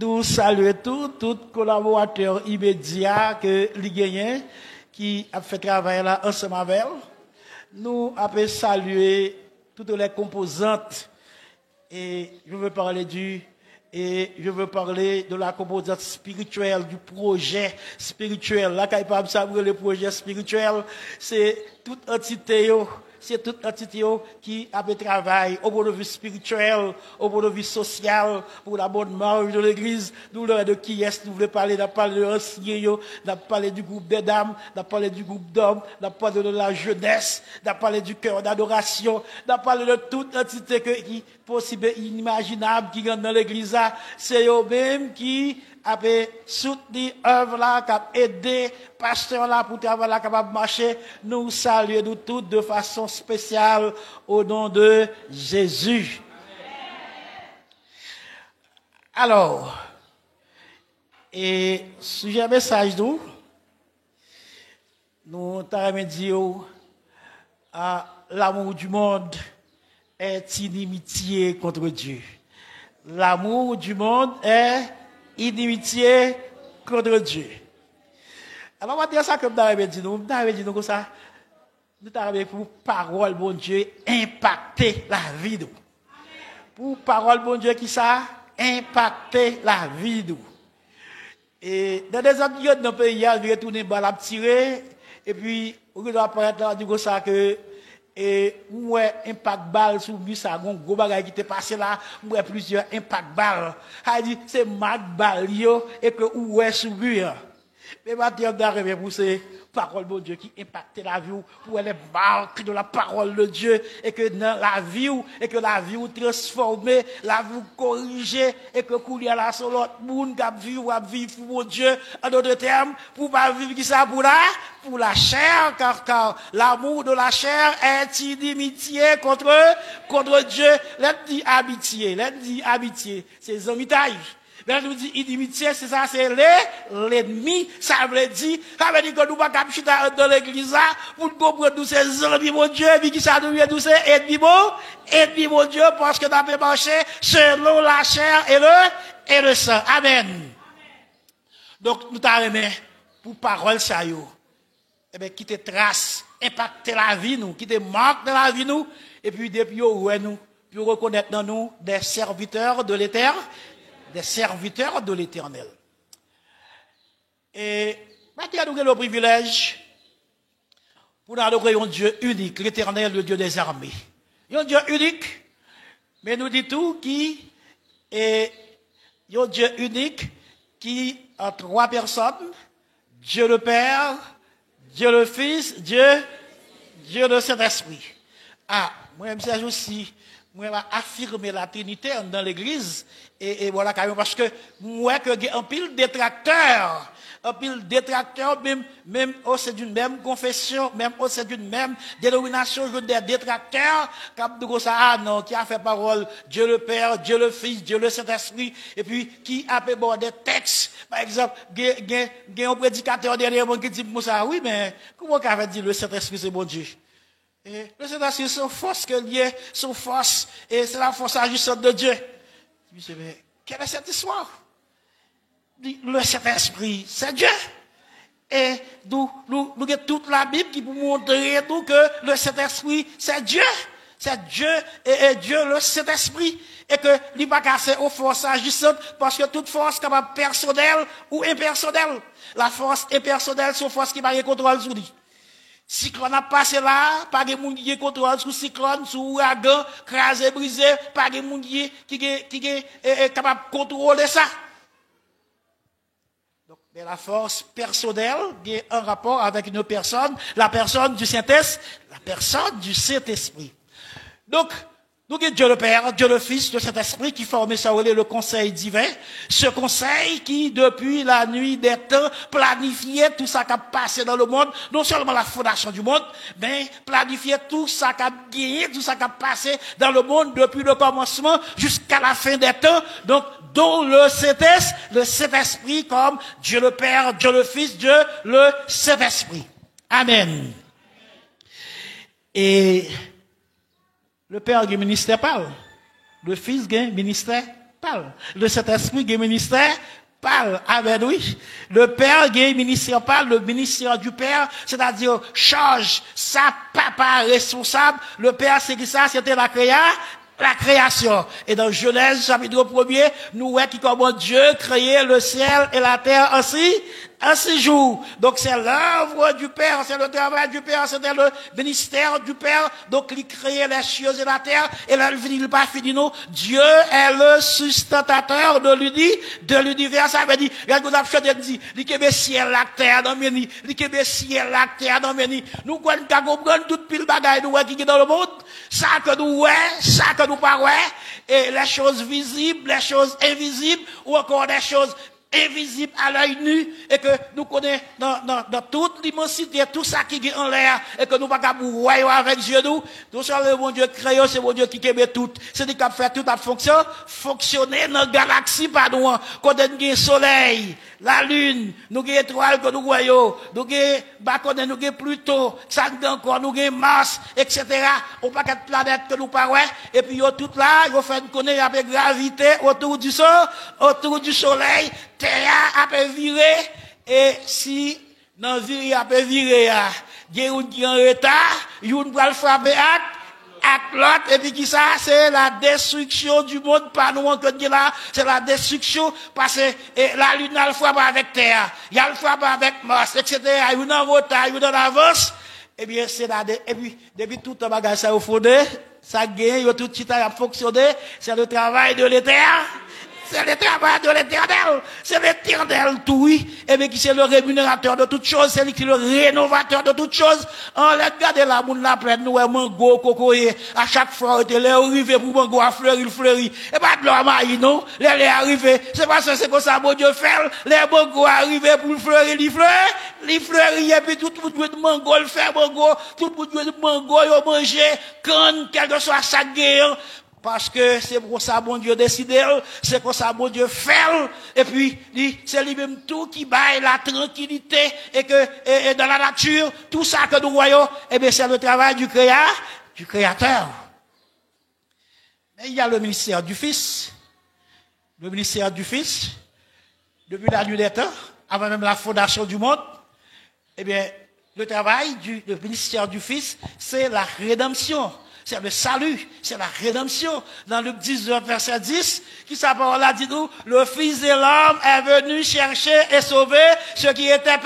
Nous saluons tout collaborateur immédiat que les gagnants qui a fait travail là ensemble avec. Nous avons salué toutes les composantes et je veux parler de la composante spirituelle, du projet spirituel. Là, quand il parle de le projet spirituel, c'est toute entité, qui a fait travail au point de vue spirituel, au point de vue social, pour la bonne marche de l'église. Nous, de qui est-ce nous voulons parler? Nous parlé de l'ancien, nous parlé du groupe des dames, nous parlé du groupe d'hommes, nous parlé de la jeunesse, nous parlé du cœur d'adoration, nous parlé de toute entité qui possible et inimaginable qui rentre dans l'église. C'est eux-mêmes qui avaient soutenu l'œuvre là, qui a aidé pasteur là pour travailler là, capable de marcher. Nous saluons nous tous de façon spéciale au nom de Jésus. Alors, et sujet message nous t'avons dit à l'amour du monde est inimitié contre Dieu. L'amour du monde est inimitié contre Dieu. Alors, on va dire ça comme nous avons dit nous comme ça. Nous avons pour parole, bon Dieu, impacter la vie de nous. Pour parole, bon Dieu, qui ça? Impacter la vie de nous. Et dans des autres lieux de nos pays, il y a retourner balle à tirer, et puis, on doit apparaître là, du coup, ça que, et, moi, impact balle sur lui, ça, un gros bagage qui t'est passé là, moi, plusieurs impact balles. Ça dit, c'est mag balle, et que, ouais, sur lui, mais maintenant, d'arriver pour ces paroles de Dieu qui impactent la vie, pour les marques de la parole de Dieu, et que dans la vie, et que la vie transformée, la vie corrigée, et que couler à la seule autre monde qui vivre pour mon Dieu, en d'autres termes, pour pas vivre qui ça pour la chair, car l'amour de la chair est inimitié contre Dieu. L'être dit amitié, c'est amitié. Là, nous dit inimitié, c'est ça, c'est l'ennemi. Ça veut dire que nous ne pouvons pas capter dans l'église, pour nous comprendre tous ces ennemis, mon Dieu, et qui ça nous vient tous ces ennemis, mon Dieu, parce que nous avons marché selon la chair et le sang. Amen. Donc, nous t'avons pour parole, ça y est. Eh bien, qui te trace, impacter la vie, nous, qui te marque dans la vie, nous, et puis, depuis, nous, puis reconnaître dans nous des serviteurs de l'Éternel. Des serviteurs de l'Éternel. Et maintenant, nous avons le privilège pour adorer un Dieu unique, l'Éternel, le Dieu des armées. Un Dieu unique, mais nous dit tout qui est un Dieu unique qui a trois personnes, Dieu le Père, Dieu le Fils, Dieu le Saint-Esprit. Ah, moi-même, c'est aussi, moi, je vais affirmer la Trinité dans l'église, et voilà, parce que moi, que j'ai un pile détracteur, même au sein d'une même confession, même au sein d'une même dénomination, je des détracteurs, qui a fait parole, Dieu le Père, Dieu le Fils, Dieu le Saint-Esprit, et puis, qui a fait des textes, par exemple, il y a un prédicateur dernièrement qui dit, oui, mais, comment on a dit le Saint-Esprit, c'est bon Dieu? Et le Saint-Esprit, c'est une force que lié, son force, et c'est la force agissante de Dieu. Je me dis, mais, quelle est cette histoire? Le Saint-Esprit, c'est Dieu. Et nous avons toute la Bible qui peut montrer nous que le Saint-Esprit, c'est Dieu. C'est Dieu et Dieu, le Saint-Esprit. Et que il pas cassé aux forces agissantes parce que toute force capable personnelle ou impersonnelle. La force impersonnelle, c'est une force qui n'a pas contrôle sur lui. Cyclone a passé là, pas de monde qui contrôle sur cyclone, sur ouragan, crasé, brisé, pas de monde qui est capable de contrôler ça. Donc, mais la force personnelle est en rapport avec une personne, la personne du Saint-Esprit. Donc, Donc, Dieu le Père, Dieu le Fils, de cet esprit qui formait ça, le conseil divin. Ce conseil qui, depuis la nuit des temps, planifiait tout ça qui a passé dans le monde, non seulement la fondation du monde, mais planifiait tout ça qui a gagné, tout ça qui a passé dans le monde depuis le commencement jusqu'à la fin des temps. Donc, dont le Saint-Esprit comme Dieu le Père, Dieu le Fils, Dieu le Saint-Esprit. Amen. Et le Père qui ministère parle. Le Fils qui ministère parle. Le Saint-Esprit qui ministère parle. Amen, oui. Le Père qui ministère parle. Le ministère du Père, c'est-à-dire charge sa papa responsable. Le Père, c'est qui ça? C'était la création. Et dans Genèse, chapitre 1er, nous voyons comment Dieu créait le ciel et la terre en 6 jours. Donc c'est l'œuvre du Père, c'est le travail du Père, c'était le ministère du Père. Donc il créait les cieux et la terre. Et là, il n'est pas fini, non. Dieu est le sustentateur de l'univers. Ça veut dire, regarde, vous avez dit, il y a ciel, la terre, dans meni, il y a ciel, la terre, dans meni. Nous, quand nous comprenons toute pile bagaille, nous, qui est dans le monde, ça que nous, ça que nous pas, et les choses visibles, les choses invisibles, ou encore des choses invisible à l'œil nu, et que nous connaissons dans toute l'immensité, tout ça qui est en l'air, et que nous ne pouvons pas voir avec Dieu nous. Nous sommes le bon Dieu créé, c'est bon Dieu qui aime tout. C'est lui qui a fait tout à fonctionner dans la galaxie, pardon, quand on a le soleil, la lune, nous avons étoiles que nous voyons, nous avons, nous avons Pluton, ça nous encore, nous avons Mars, etc. On n'a pas de planète que nous parlons, et puis tout là, ils fait connaître avec gravité autour du soleil, Terre a pu virer, et si, dans la vie, a pu virer, il y a une qui est en retard, il y a une qui va frapper avec l'autre, et puis qui ça, c'est la destruction du monde, pas nous, que là, c'est la destruction, parce que la lune a le frappe avec Terre, il y a le frappe avec Mars, etc. Il y a une en retard, il y a une en avance, et bien, c'est là, et puis, depuis tout le bagage, ça au fondé, ça gagne, tout le temps a fonctionné, c'est le travail de l'Éternel. C'est le travail de l'Éternel. C'est l'Éternel tout, oui. Et bien, qui c'est le rémunérateur de toutes choses. C'est lui qui est le rénovateur de toutes choses. On regarde la moune la plaine, nous, mango, cocoyer. À chaque fois, il est arrivé pour mango à fleurir, il fleurit. Et pas de l'homme à non. Il est arrivé. C'est parce que c'est comme ça, bon Dieu fait. Les mango arrivés pour fleurir, il fleurit. Et puis, tout le monde de mango, il fait mango. Tout le monde de mango, il mange. Quand, quel que soit sa guerre. Parce que c'est pour ça bon Dieu décide, c'est pour ça bon Dieu fait, et puis c'est lui-même tout qui baille la tranquillité, et que et dans la nature, tout ça que nous voyons, eh bien c'est le travail du Créateur. Mais il y a le ministère du Fils. Le ministère du Fils, depuis la nuit des temps, avant même la fondation du monde, eh bien, le travail le ministère du Fils, c'est la rédemption. C'est le salut, c'est la rédemption. Dans Luc 19, verset 10, qui sa parole a dit nous, le Fils de l'homme est venu chercher et sauver ceux qui étaient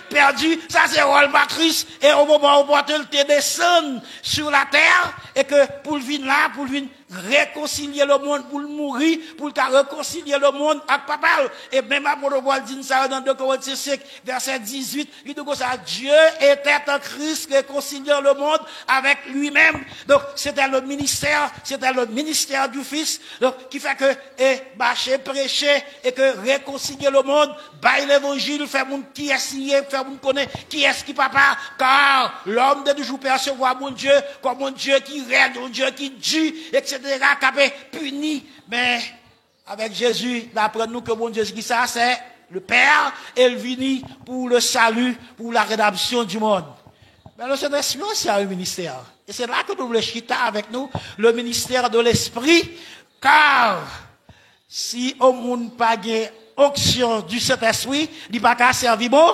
perdus. Ça c'est rôle matrice. Et au moment où il te descend sur la terre, et que pour venir là, pour venir réconcilier le monde, pour le mourir, pour réconcilier le monde avec papa. Et même après le voir dit ça dans 2 Corinthiens 5, verset 18, il dit que ça, Dieu était en Christ réconciliant le monde avec lui-même. Donc, c'était le ministère du Fils, donc, qui fait que, marcher, prêcher, et que réconcilier le monde, bailler l'évangile, faire mon qui est signé, faire mon connaître qui est qui papa, car l'homme de toujours percevoir mon Dieu, comme mon Dieu qui règne, mon Dieu qui dit, etc., qui a puni. Mais, avec Jésus, d'après-nous que mon Dieu, ce qui ça, c'est le Père, et il vient pour le salut, pour la rédemption du monde. Mais le Saint-Esprit aussi a un ministère. Et c'est là que nous voulons chita avec nous, le ministère de l'Esprit, car si au monde pas de onction du Saint-Esprit, il n'y a pas qu'à servir bon,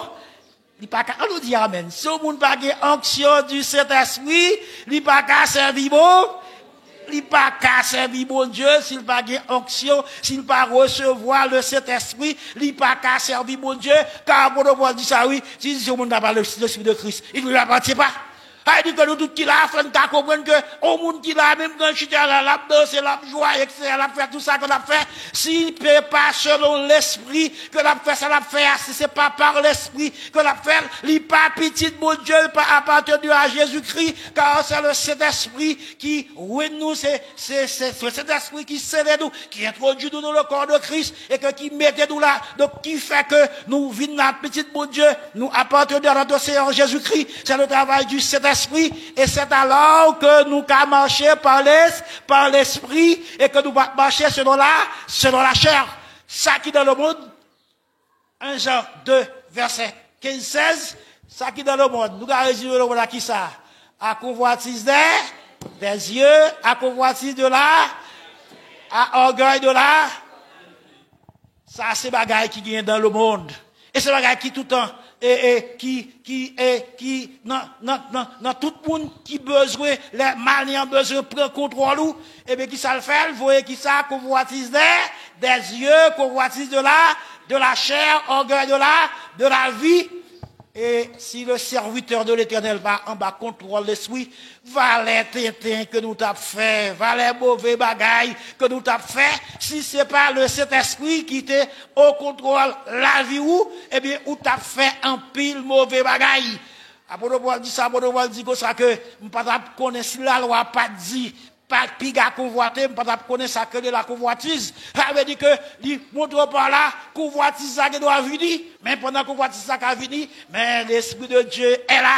il n'y a pas qu'à, on nous dit amen. Si au monde pas de onction du Saint-Esprit, il n'y a pas qu'à servir bon, il n'y a pas qu'à servir bon Dieu, s'il pas de onction, s'il pas recevoir le Saint-Esprit, il n'y a pas qu'à servir bon Dieu, car pour le voir dit ça, oui, si au monde n'a pas l'Esprit de Christ, il ne lui appartient pas. Ça dit que nous tous qui là, faut nous comprendre que au monde qui là, même quand chita là, la danse, la joie, etc., la fait tout ça qu'on a fait, si c'est pas selon l'esprit que l'a fait, ça l'a fait, si c'est pas par l'esprit que l'a fait, il pas petit mon Dieu, pas appartenu à Jésus-Christ, car c'est le Saint-Esprit qui, oui, nous, c'est le Saint-Esprit qui scelle nous, qui introduit nous dans le corps de Christ, et que qui mettait nous là, donc qui fait que nous vîmes la petite mon Dieu, nous appartenons à notre Seigneur Jésus-Christ, c'est le travail du Saint-Esprit, et c'est alors que nous qu'à marcher par l'esprit, et que nous va marcher selon la chair. Ça qui dans le monde, 1 Jean 2, verset 15-16, ça qui dans le monde, nous allons résumer le monde à qui ça? À convoitise des yeux, à convoitise de là, à orgueil de là. Ça, c'est bagaille qui vient dans le monde. Et c'est bagaille qui tout le temps, dans tout le monde qui besoin, les maliens besoin prendre contrôle ou, et bien qui ça le fait, vous voyez qui ça, convoitise des yeux, convoitise de la chair, orgueil de la vie. Et si le serviteur de l'Éternel va en bas contrôle l'esprit, va les tintin que nous t'avons fait, va les mauvais bagailles que nous t'avons fait, si c'est pas le Saint-Esprit qui était au contrôle la vie ou, eh bien, ou t'as fait un pile mauvais bagailles. Apôtre Paul dit ça, apôtre Paul dit comme ça que, nous pas connaître si la loi pas dit, pas piga convoiter, pas connaître ça que de la convoitise. Ça veut dire que, il montre par là, convoitise ça qui doit venir, mais pendant convoitise ça qui a venir, mais l'Esprit de Dieu est là.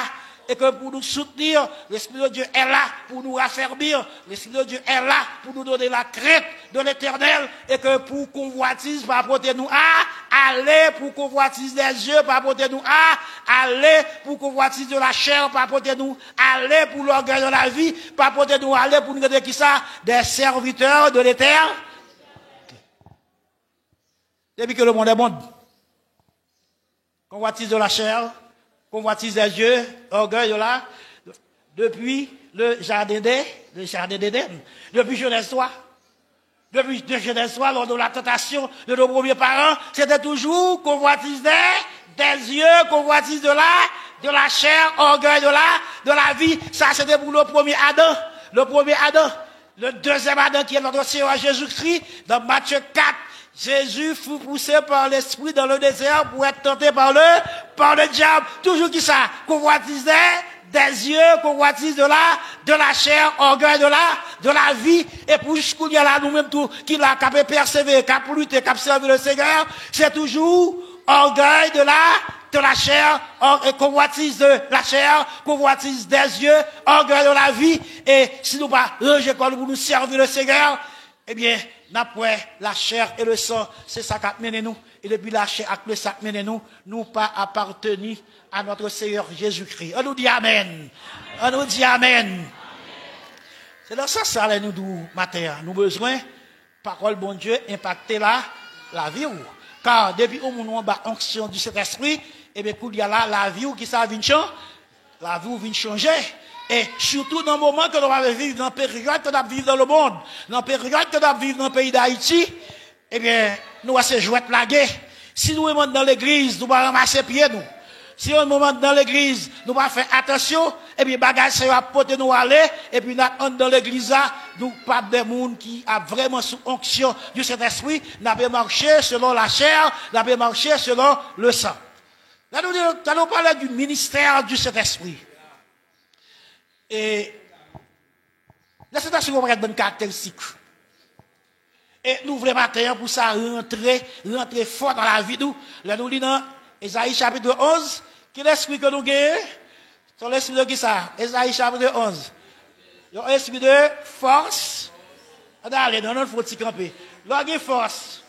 Et que pour nous soutenir, l'Esprit de Dieu est là pour nous raffermir, l'Esprit de Dieu est là pour nous donner la crainte de l'Éternel, et que pour convoitise, pas porter nous à aller, pour convoitise des yeux, pas porter nous à aller, pour convoitise de la chair, pas porter nous aller, pour l'orgueil de la vie, pas porter nous aller, pour nous donner qui ça? Des serviteurs de l'Éternel. Depuis que le monde est bon, convoitise de la chair, convoitise des yeux, orgueil de là, depuis le jardin d'Éden, depuis Genèse 3, lors de la tentation de nos premiers parents, c'était toujours convoitise des yeux, convoitise de la chair, orgueil de la vie. Ça, c'était pour le premier Adam. Le deuxième Adam qui est notre Seigneur Jésus-Christ, dans Matthieu 4, Jésus fut poussé par l'esprit dans le désert pour être tenté par le diable. Toujours qui ça? Convoitise des yeux, convoitise de la chair, orgueil de la vie. Et pour jusqu'où il y a là, nous-mêmes tout, qui l'a capé persévérer, cap lutter, cap servir le Seigneur, c'est toujours orgueil de la chair, convoitise de la chair, convoitise des yeux, orgueil de la vie. Et si nous pas ranger pour nous servir le Seigneur, eh bien, n'après la chair et le sang, c'est ça qui a mené nous. Et depuis la chair et le sang qui a mené nous, nous pas appartenus à notre Seigneur Jésus-Christ. On nous dit Amen. On nous dit Amen. C'est dans ça, ça, nous dit matin. Nous besoin, parole bon Dieu, impacter la vie. Car depuis au moment où on a onction du Saint-Esprit, et bien, il y a là, la vie qui ça vient changer. La vie vient changer. Et surtout dans le moment que nous allons vivre, dans la période que nous allons vivre dans le monde, dans la période que nous allons vivre dans le pays d'Haïti, eh bien, nous allons se jouer la guerre. Si nous sommes dans l'église, nous allons ramasser pieds nous. Si on moment dans l'église, nous allons faire attention, et puis bagage ça va porter nous aller, et puis nous dans l'église là, nous pas des monde qui a vraiment sous onction du Saint-Esprit, nous allons marcher selon la chair, nous allons marcher selon le sang. Là nous allons parler du ministère du Saint-Esprit. Et la Saint-Esprit va avoir une caractéristique. Et nous voulons matin pour ça rentrer fort dans la vie nous. Là nous lisons dans Ésaïe chapitre 11, qui est l'esprit que nous gagnons. C'est l'esprit de qui ça? Ésaïe chapitre 11. L'esprit de force. Allez, dans notre faut camper. L'orgue force.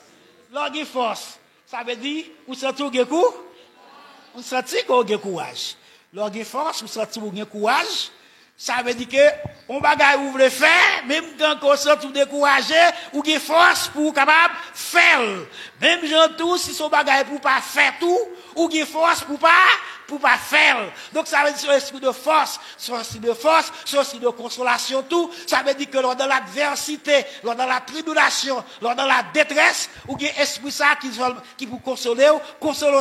Ça veut dire, vous sentez au coup? Vous sentez qu'on a courage. L'orgue force, vous sentez qu'on a courage. Ça veut dire que, on bagaille ou voulez faire, même quand on se trouve découragé, ou qui force pour capable faire. Même gens tout, si son bagaille pour pas faire tout, ou qui force pour pas pour pas faire. Donc ça veut dire son esprit de force, son esprit de consolation, tout. Ça veut dire que lors de l'adversité, lors de la tribulation, lors de la détresse, ou qu'il y a esprit ça qui pour consoler,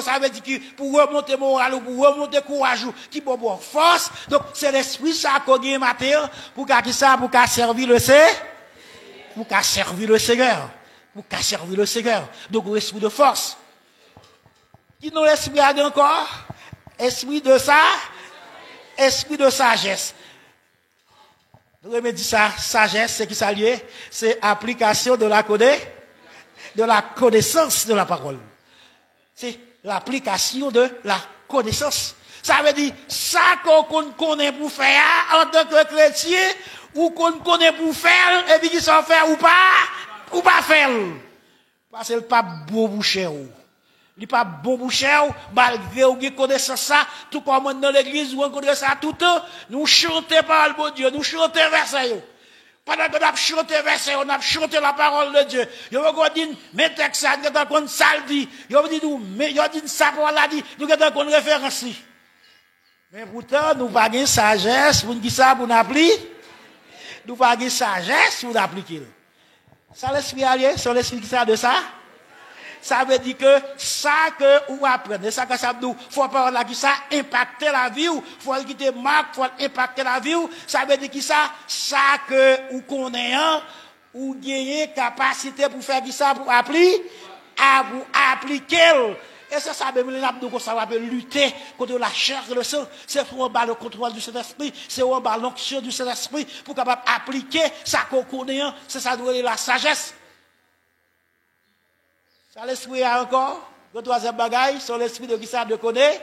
ça veut dire que pour remonter moral ou pour remonter courage, qui pour avoir force. Donc c'est l'esprit ça qu'on gagne matin pour qu'à ça, pour qu'à servir le Seigneur. Pour qu'à servir le Seigneur. Pour qu'à servir le Seigneur. Donc l'esprit de force. Qui nous l'esprit a encore? Esprit de ça, esprit de sagesse. Vous me dites ça, sagesse, c'est qui ça lié? C'est application de la connaissance de la parole. C'est l'application de la connaissance. Ça veut dire, ça qu'on connaît pour faire en tant que chrétien, ou qu'on connaît pour faire, et puis qui s'en faire ou pas faire. Parce que le pas bon boucher. Il pas bon boucher, malgré ou qui connaissance ça, tout comme dans l'église, ou on connaît ça tout le temps, nous chantons par le bon Dieu, nous chantons verset. Pendant que nous avons chanté verset, on a chanté la parole de Dieu. Nous avons dit, mais texte, nous avons dit, ça dit, nous avons dit, ça parole dit, nous avons dit, référence. Mais pourtant, nous n'avons pas de sagesse, pour nous dire ça, pour nous appliquer. Nous n'avons pas de sagesse, pour nous appliquer. Ça l'esprit allié, c'est l'esprit qui sert de ça. Ça veut dire que ça que vous apprenez, ça que ça nous, faut parler là qui ça impacter la vie, faut quitter marque, faut impacter la vie, ça veut dire que ça que vous connaissez, ou gagnez capacité pour faire ça, pour appliquer, à vous appliquer. Et c'est ça, même les abdos, ça va lutter contre la chair et le sang. C'est pour avoir le contrôle du Saint-Esprit, c'est pour avoir l'onction du Saint-Esprit, pour capable appliquer ça qu'on connaît, c'est ça doit être la sagesse. Ça l'esprit a encore, le troisième bagage, sur l'esprit de qui ça de connaître,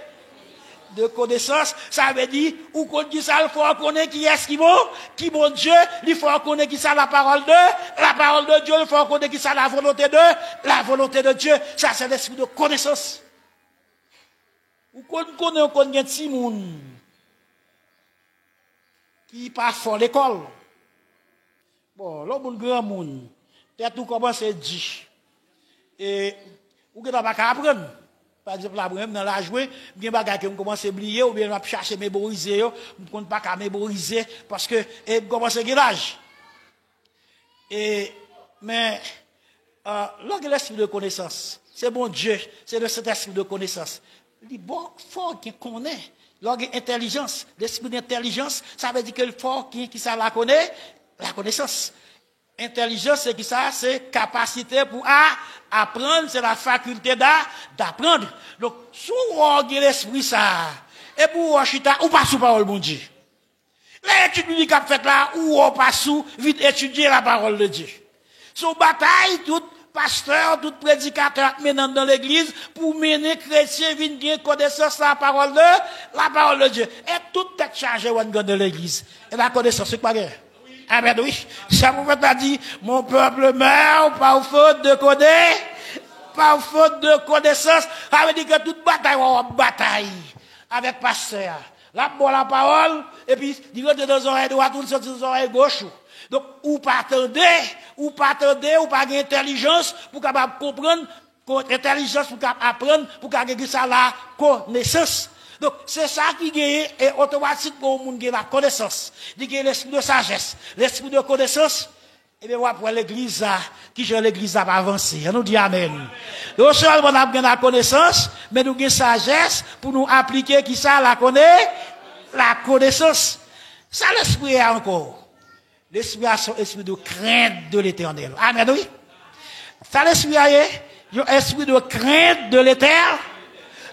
de connaissance, ça veut dire, ou qu'on dit ça, il faut connaître qui est-ce qui bon Dieu, il faut connaître qui ça la parole de Dieu, il faut connaître qui ça la volonté de Dieu, ça c'est l'esprit de connaissance. Ou qu'on connaît, on connaît petit monde, qui pas fort l'école. Bon, l'homme grand monde, peut-être tout commence à dire. Et, ou que t'as pas qu'à apprendre. Par exemple, là, même dans la jouer, bien bagage que on commence à oublier, ou bien on va chercher mémoriser, on compte pas qu'à mémoriser, parce que, et, commence à l'âge. Et, mais, l'orgue l'esprit de connaissance, c'est bon Dieu, c'est cet esprit de connaissance. Il bon, fort qui connaît. L'orgue intelligence, l'esprit d'intelligence, ça veut dire que le fort qui ça la connaît, la connaissance. Intelligence, c'est qui ça? C'est capacité pour apprendre, c'est la faculté d'apprendre. Donc, sous l'esprit ça, et pour chita, ou pas sous parole bon Dieu. L'étude biblique a fait là, ou on pas sous, vite étudier la parole de Dieu. Sous bataille, tout pasteur, tout prédicateur menant dans l'église, pour mener chrétien, venir connaissance la parole de Dieu. Et tout est chargé dans l'église. Et la connaissance, c'est pas grave. Amen, oui. Ça vous fait dire, mon peuple meurt par faute de connaissance, par faute de connaissance. Ça veut dire que toute bataille, on va bataille avec pasteur. Là, bon, la parole, et puis, il rentre dans les oreilles droites, ou dans les oreilles gauches. Donc, ou pas intelligence pour capable comprendre, intelligence pour capable apprendre, pour capable ça la connaissance. Donc, c'est ça qui gagne, et automatiquement, le monde gagne la connaissance. Il gagne l'esprit de sagesse, l'esprit de connaissance. Et bien, après l'église, qui gère l'église va avancer. On nous dit amen. Donc, seulement, on a bien la connaissance, mais nous gagnons sagesse pour nous appliquer qui ça, la connaissance. Ça, l'esprit est encore. L'esprit a son esprit de crainte de l'éternel. Amen, oui. Ça, l'esprit a un esprit de crainte de l'éternel.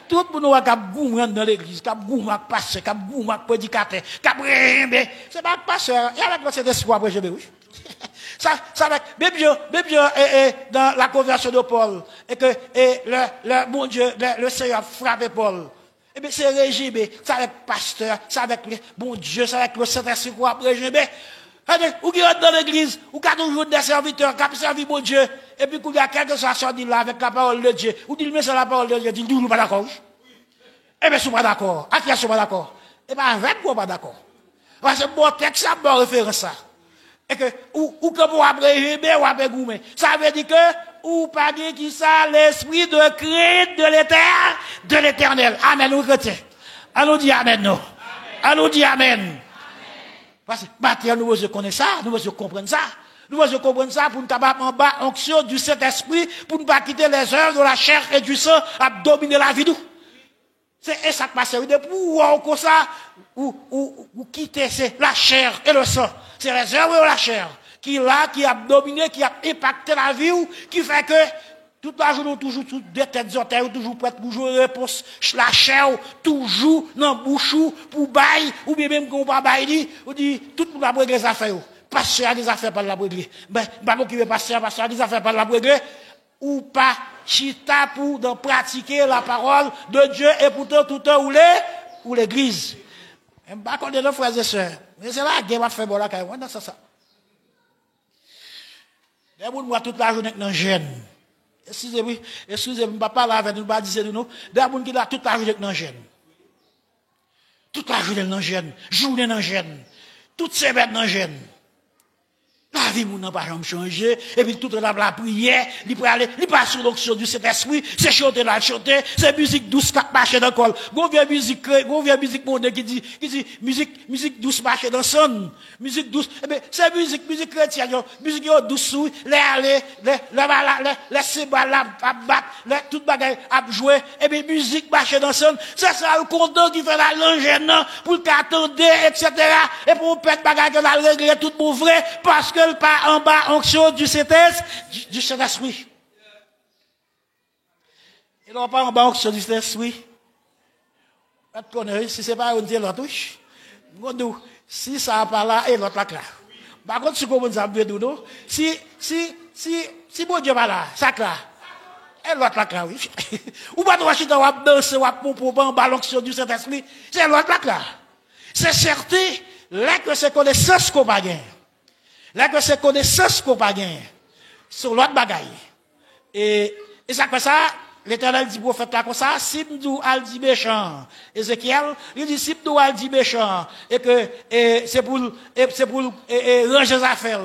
Tout le monde qui a goûté dans l'église, qui a goûté avec pasteur, qui a goûté avec prédicateur, qui a brûlé. C'est pas pasteur. Il y a cet esprit après, je oui. Ça avec, même dans la conversion de Paul, et que, mon Dieu, le Seigneur a frappé Paul. Eh bien, c'est régime, c'est avec pasteur, c'est avec bon Dieu, c'est avec le Saint-Esprit qui a régime. Ou qui rentre dans l'église, ou qui a toujours des serviteurs, qui a servi mon Dieu, et puis qu'il y a quelque chose à dire là avec la parole de Dieu, ou dit, mais c'est la parole de Dieu, dit, nous pas d'accord. Eh bien, je suis pas d'accord. À qui est-ce pas d'accord? Eh bien, avec moi, pas d'accord. Parce que mon texte, ça me référence ça. Et que, ou que vous après, ou après gourmet. Ça veut dire que, ou pas qui ça, l'esprit de crainte de l'éternel. Amen, nous chrétiens. Allons dire amen, non. Allons dire amen. Parce que maintenant, nous devons connaître ça, nous devons comprendre ça. Nous devons comprendre ça pour nous capables en bas, onction du Saint-Esprit, pour ne pas quitter les œuvres de la chair et du sang à dominer la vie nous. C'est ça qui passe. Pour comme ça, ou quitter la chair et le sang. C'est les œuvres de la chair qui a dominé, qui a impacté la vie, qui fait que toute la journée, toujours des têtes orteils, toujours prête pour jouer réponse, la chair, toujours dans la bouche, pour bailler, ou bien même qu'on va bailler, on dit, tout le monde a brûlé les affaires. Pasteur a des affaires par la brûler. Ben, pas qui veut pasteur a des affaires par la brûler. Ou pas, chita pour pratiquer la parole de Dieu et pourtant tout le temps ou l'église. Je ne sais pas nos frères et sœurs. Mais c'est là que Dieu va faire bon là, quand même. C'est ça. Les gens voient toute la journée dans le gêne. Excusez-moi, papa là avec nous, pas dire de nous. Des gens qui là toute la journée dans le gêne. Toute la journée dans le gêne. Journée dans le gêne. Toutes ces bêtes dans le gêne. La vie n'a pas changé, et puis toute la prière, il passe sur l'onction du Saint-Esprit, c'est chanter la chanter, c'est musique douce qui marche dans le col. Gon vient musique monnaie qui dit musique douce marche dans son, musique douce, eh bien, c'est musique chrétienne, musique douce, les cébales à battre, toute bagaille à jouer, et bien, musique marche dans son, c'est ça le content qui fait la langue, pour qu'attendre, etc., et pour perdre bagaille qu'on a réglé tout mon vrai, parce que pas en bas onction du Saint-Esprit. Et non pas en bas onction du Saint-Esprit. Si c'est pas on dit l'autre, si ça pas là et l'autre là. Par contre, si vous avez dit si bon Dieu pas là, ça là. Et l'autre là, oui. Ou pas de Washington, ou danser, ou pour en bas l'onction du Saint-Esprit, c'est l'autre là. C'est certain, là que c'est connaissance qu'on va gagner. Là que c'est connaissance qu'on va gagner sur l'autre bagaille. Et ça fait ça, l'Éternel dit prophète là comme ça, si nous al dit méchant, Ézéchiel, il dit si nous al dit méchant, et que c'est pour ranger les affaires.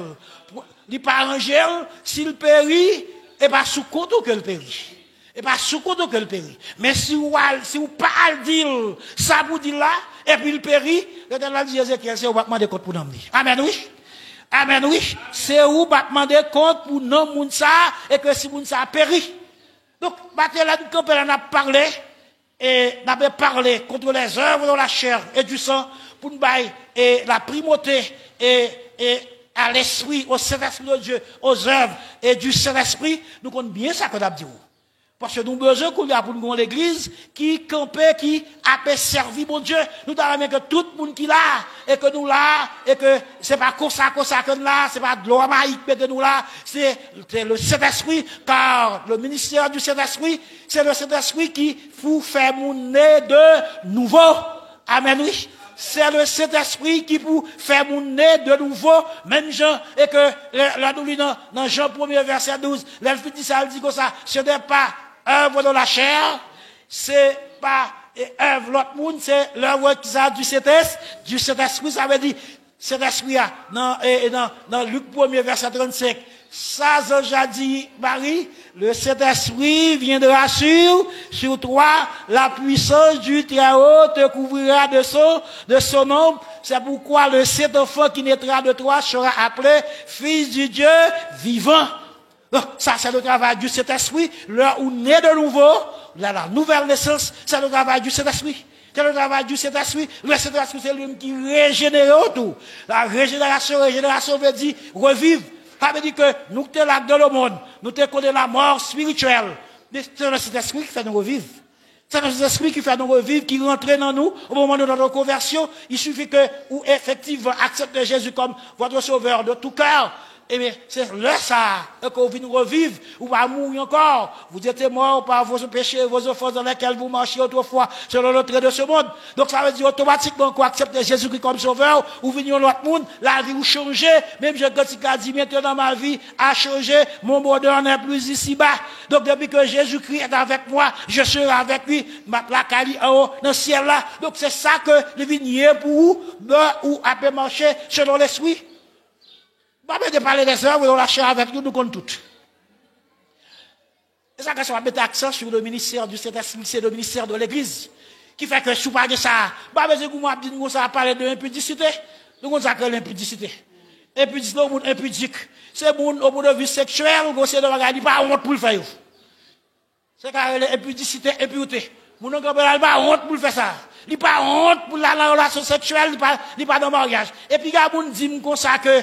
Il pas ranger, s'il périt, et pas sous compte que le périt. Et pas sous compte que le périt. Mais si vous pas dire ça vous dit là, et puis il périt, l'Éternel dit Ézéchiel, c'est au battement de compte pour nous. Amen, oui. Amen, oui. C'est où va demander compte pour non moun ça et que si moun ça péri. Donc, là, nous avons parlé et nous avons parlé contre les œuvres de la chair et du sang pour nous bailler et la primauté et à l'esprit, au Saint-Esprit de Dieu, aux œuvres et du Saint-Esprit. Nous connaissons bien ça que nous avons dit. Parce que nous avons besoin qu'on y a pour nous l'église qui campait, qui a servi mon Dieu. Nous avons que tout le monde qui là, et que nous là, et que c'est pas comme ça que nous là, c'est pas de l'eau maïque que nous là, c'est le Saint-Esprit, car le ministère du Saint-Esprit, c'est le Saint-Esprit qui vous fait mon nez de nouveau. Amen, oui. C'est le Saint-Esprit qui vous fait mon nez de nouveau, même Jean, et que là nous lisons dans Jean 1er verset 12, l'Esprit dit ça, il dit comme ça, ce n'est pas œuvre de la chair, c'est pas œuvre de l'autre monde, c'est l'œuvre du Saint-Esprit, ça veut dire, Saint-Esprit, dans Luc 1er verset 35, ça, j'ai dit, Marie, le Saint-Esprit viendra sur toi, la puissance du Très-Haut te couvrira de son nom. C'est pourquoi le Saint-Enfant qui naîtra de toi sera appelé Fils du Dieu vivant. Donc, ça, c'est le travail du Saint-Esprit. Là où naît de nouveau, la nouvelle naissance, c'est le travail du Saint-Esprit. C'est le travail du Saint-Esprit. Le Saint-Esprit, c'est lui qui régénère tout. La régénération veut dire revivre. Ça veut dire que nous sommes là dans le monde, nous connaissons la mort spirituelle. C'est le Saint-Esprit qui fait nous revivre. C'est le Saint-Esprit qui fait nous revivre, qui rentre dans nous au moment de notre conversion. Il suffit que vous effectivement acceptez Jésus comme votre sauveur de tout cœur. Eh bien, c'est là ça, que vous venez revivre, ou pas mourir encore. Vous êtes mort par vos péchés, vos offenses dans lesquelles vous marchiez autrefois, selon le trait de ce monde. Donc ça veut dire automatiquement qu'on accepte Jésus-Christ comme sauveur, ou venez dans l'autre monde, la vie vous change, même je quand dit maintenant ma vie a changé, mon bonheur n'est plus ici-bas. Donc depuis que Jésus-Christ est avec moi, je serai avec lui, ma plaque en haut, dans le ciel là. Donc c'est ça que le vignier pour vous, ou après marcher selon l'esprit. Pas de parler des œuvres, on la chair avec nous, nous comptons toutes. C'est ça que ça va mettre accent sur le ministère du Saint-Esprit, c'est le ministère de l'Église. qui fait que je suis pas de ça. Pas besoin que moi dire ça parler de impudicité. Nous on s'appelle l'impudicité. Impudicité au monde impudique. C'est monde au bout de vie sexuelle ou c'est de bagage pas honte pour le faire. C'est car l'impudicité impureté. Mon oncle pas honte pour le faire ça. Il pas honte pour la relation sexuelle, il pas dans le mariage. Et puis, il moun dit comme ça que,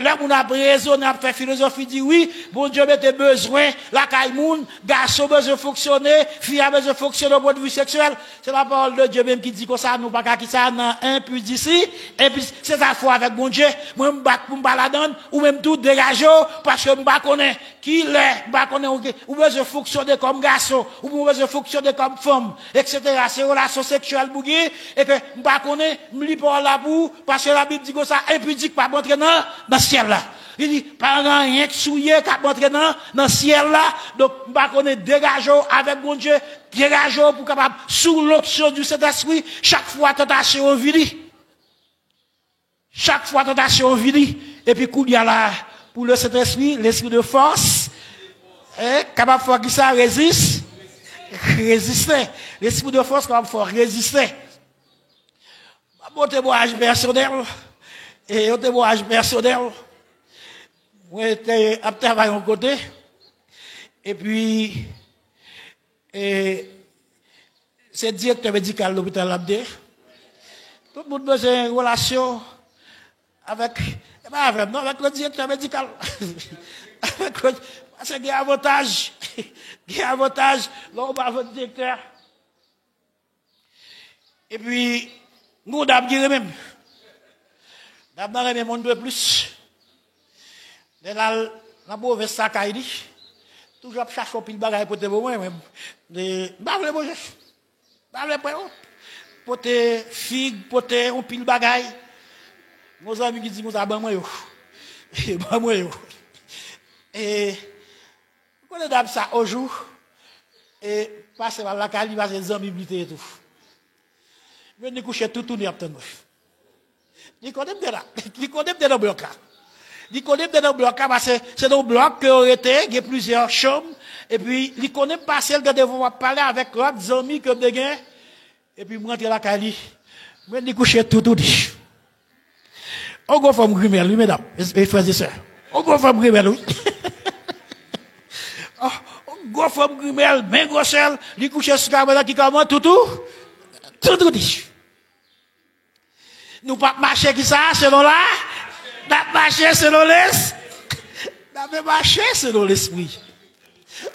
là, on a raisonné, on a fait philosophie, dit oui, bon Dieu mette besoin, la caille moun, garçon besoin fonctionner, fille a besoin fonctionner au point de vue sexuel. C'est la parole de Dieu même qui dit comme ça, nous pas qu'à qui ça, dans impudicité. Et puis, c'est la foi avec bon Dieu, moi, pour me balader, ou même tout dégager, parce que m'ba connaît qui l'est, m'ba connaît, ou besoin fonctionner comme garçon, ou besoin fonctionner comme femme, etc. C'est relation sexuelle, et que m'pa connaît m'li pas là pour parce que la Bible dit que ça impudique pas rentrer dans le ciel là. Il dit pas rien que souillé qui rentrer dans le ciel là. Donc m'pa connaît dégager avec bon Dieu, dégager pour capable sous l'option du Saint-Esprit chaque fois tentation vini. Chaque fois tentation vini et puis coup il y a là pour le Saint-Esprit, l'esprit de force capable faire qui ça résiste. Résister. L'esprit de force comme faut résister. Mon témoignage personnel, et un témoignage personnel, moi, j'étais à travailler à côté, et puis, c'est directeur médical de l'hôpital Labdé. Tout le monde besoin une relation avec le directeur médical. Parce qu'il y a avantage. Il y a avantage. Là, on va votre directeur. Et puis, nous, d'abord, même. D'abord, même, on doit plus. La mauvaise sac a dit. Toujours chercher un pile bagaille pour te voir, même. Bah, le bon, bah, le bon. Pour te figue, pour te un pile bagaille. Nos amis qui disent, nous avons moi, yo. Et, quand on a ça au jour, et passer par la caille, passer les amis et tout. Je vais coucher tout le temps. Je connais de nos blocs. Je connais de nos blocs parce que c'est nos blocs qui ont été, il y a plusieurs chambres, et puis, je connais pas celle que devons parler avec l'autre amis que de gain, et puis, je rentre la caille, je vais coucher tout. On go femme grimel, oui, mesdames, et frères et sœurs. On go femme grimel, oui. Go femme grimel, ben grossel, li couche sur cabane qui comment tout dit. Nous pas marcher qui ça selon là, n'a marcher selon l'esprit. N'a marcher selon l'esprit.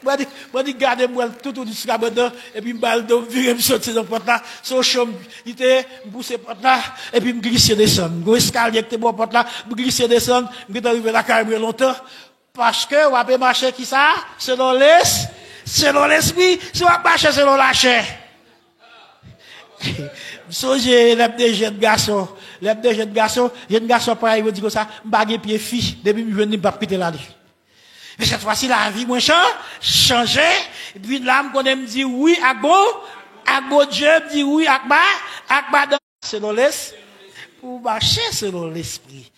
Moi dit garder moi tout sur cabane et puis m'bal do virer me sortir dans porte là, son chambre, il était pousser porte là et puis me glisser descendre. Go escalier qui bon porte là, me glisser descendre, me arriver la carrière longtemps. Parce que on va marcher qui ça selon l'esprit, si on va marcher selon la chair. J'ai les jeunes garçons, jeunes garçons pareil, ils disent ça, m'bagé pied fille, depuis que je viens pas quitter la vie. Mais cette fois-ci la vie moi changer, et puis là me dit oui à bon Dieu me dit oui à bas selon l'esprit, pour marcher selon l'esprit.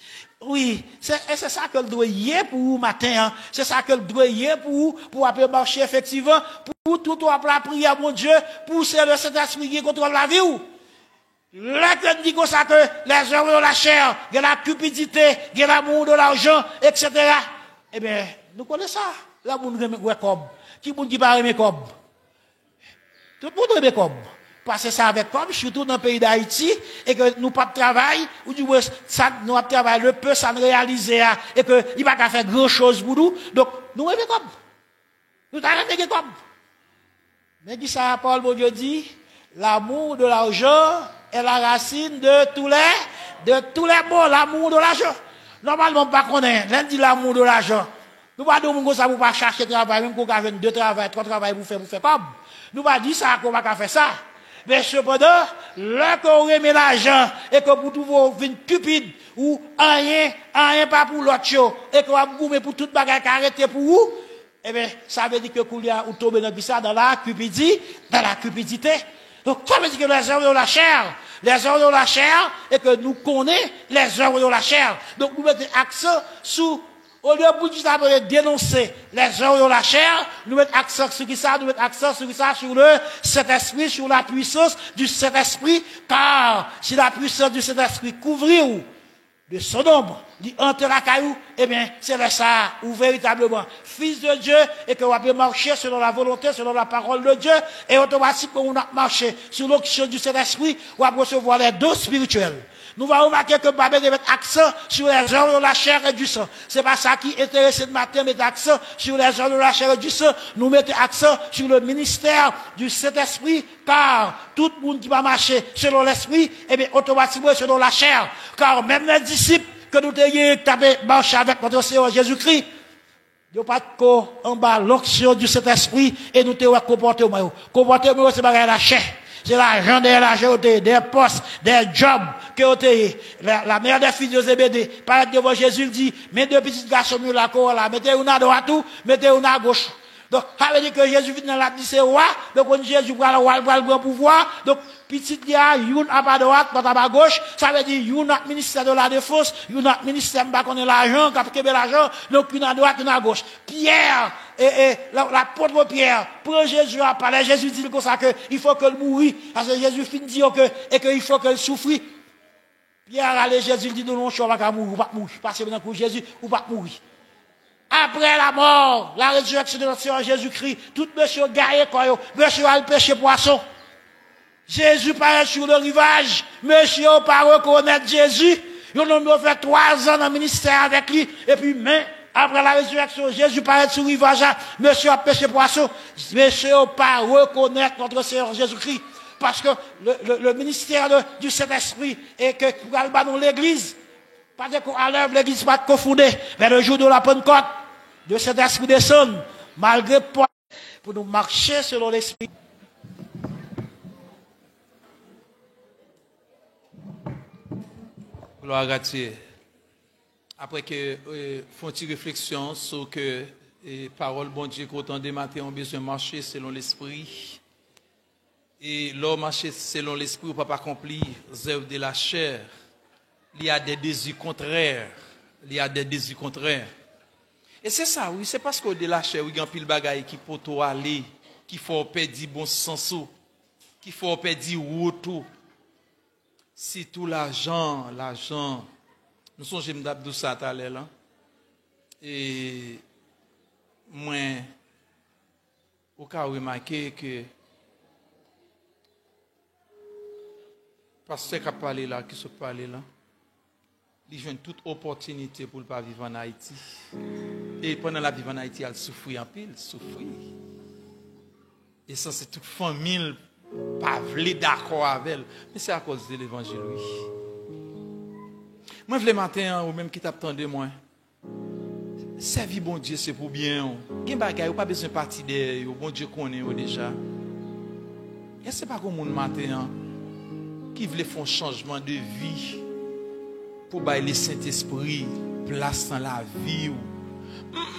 Oui, c'est ça que le doit y pour vous matin, hein. C'est ça que le doit y pour après marcher effectivement, pour tout après la prière à mon Dieu, pour c'est le Saint-Esprit qui contrôle la vie. Là, que dit comme ça que les hommes de la chair, il y a la cupidité, il y a l'amour de l'argent, etc. Eh bien, nous connaissons ça. L'amour de la cob. Qui moun qui parle de cob? Tout le monde aime cob. Passer ça avec comme, surtout dans le pays d'Haïti, et que nous pas de travail, ou du moins, ça, nous pas de travail, le peu, ça ne réalise, et que, il va pas faire grand chose pour nous. Donc, nous aimons comme. Nous t'arrêtons comme. Mais qui ça, Paul, mon Dieu dit, l'amour de l'argent est la racine de tous les mots, l'amour de l'argent. Normalement, pas qu'on est, l'un dit l'amour de l'argent. Nous pas dire ça pour pas chercher travail, même qu'on a 2 travail, 3 travail pour faire comme. Nous pas dire ça qu'on va faire ça. Mais cependant, là qu'on remet l'argent, et que vous trouvez une cupide, ou rien pas pour l'autre chose, et qu'on va vous mettre pour toute bagarre qui arrêté pour vous, eh bien, ça veut dire que vous tombez dans la cupidité, Donc, ça veut dire que les œuvres de la chair, et que nous connaissons les œuvres de la chair. Donc, nous mettons accent sur Au lieu pour ça de dénoncer les œuvres de la chair, nous mettons accent sur qui ça, nous mettons accent sur qui ça, sur le Saint-Esprit, sur la puissance du Saint-Esprit, car si la puissance du Saint-Esprit couvre de son ombre, dit entre la caillou, eh bien, c'est là ça, où véritablement, fils de Dieu, et que vous pouvez marcher selon la volonté, selon la parole de Dieu, et automatiquement, on a marché sur l'onction du Saint-Esprit, on va recevoir les dons spirituels. Nous allons remarquer que Babel met accent sur les œuvres de la chair et du sang. C'est pas ça qui intéresse ce matin, mettre accent sur les œuvres de la chair et du sang. Nous mettons accent sur le ministère du Saint-Esprit, car tout le monde qui va marcher selon l'Esprit, eh bien, automatiquement selon la chair. Car même les disciples que nous avons marché avec notre Seigneur Jésus-Christ, il n'y a pas en bas l'onction du Saint-Esprit et nous devons comporter au maillot. Comporter au maillot, c'est pas la chair. C'est l'argent des l'argent, des postes, des jobs que vous avez. La mère des filles de Zébédée, par devant Jésus, dit, mais deux petits garçons, là, mettez une à droite, mettez une à gauche. Donc, ça veut dire que Jésus vient dans la dit c'est roi, donc on Jésus va le grand pouvoir, donc, petit dia, youn à droite, pas à gauche, ça veut dire youn à ministère de la défense, youn à ministère de l'argent, qui a l'argent, donc une à droite, une à gauche. Pierre, l'apôtre Pierre, prend Jésus à parler, Jésus dit comme ça que il faut qu'elle mourit, parce que Jésus finit de dire qu'il faut qu'elle souffre. Pierre allait, Jésus dit non, je ne vais pas mourir, pas mourir, parce que pour Jésus, ou pas mourir. Après la mort, la résurrection de notre Seigneur Jésus-Christ, tout monsieur gaillé, monsieur a le péché poisson. Jésus paraît sur le rivage, monsieur pas reconnaître Jésus. Il a fait 3 ans dans le ministère avec lui, et puis, mais, après la résurrection, Jésus paraît sur le rivage, monsieur a péché poisson, monsieur pas reconnaître notre Seigneur Jésus-Christ. Parce que le ministère du Saint-Esprit est que nous allons dans l'église. Parce qu'à l'heure, l'église ne va pas confondre. Mais le jour de la Pentecôte, de cet esprit descend, malgré pour nous marcher selon l'esprit. Gloire à Dieu. Après que font une réflexion sur que parole bon Dieu qu'autant de matin on besoin de marcher selon l'esprit. Et l'homme marcher selon l'esprit ou pas accomplir les œuvres de la chair. Il y a des désirs contraires. Il y a des désirs contraires. Et c'est ça, oui, c'est parce qu'au de la chair, il y a un pile bagaille qui peut tout aller, qui faut perdre bon sens, qui faut perdre route. Si tout l'argent, nous sommes j'aime d'abdou ça tout à l'heure, et moi, au cas où remarqué que parce que qu'a parlé là, qui se parle là, il joue toute opportunité pour ne pas vivre en Haïti. Et pendant la vie en Haïti, elle souffre en pile, souffre. Et ça, c'est toute famille, pas vle d'accord avec elle. Mais c'est à cause de l'évangile, oui. Moi, le matin, ou même qui t'attend de moi, servir bon Dieu, c'est pour bien. Il y a des gens pas besoin de partir de bon Dieu connaît déjà. Et c'est pas comme mon matin qui veut faire un changement de vie. Pour bailler le Saint-Esprit place dans la vie.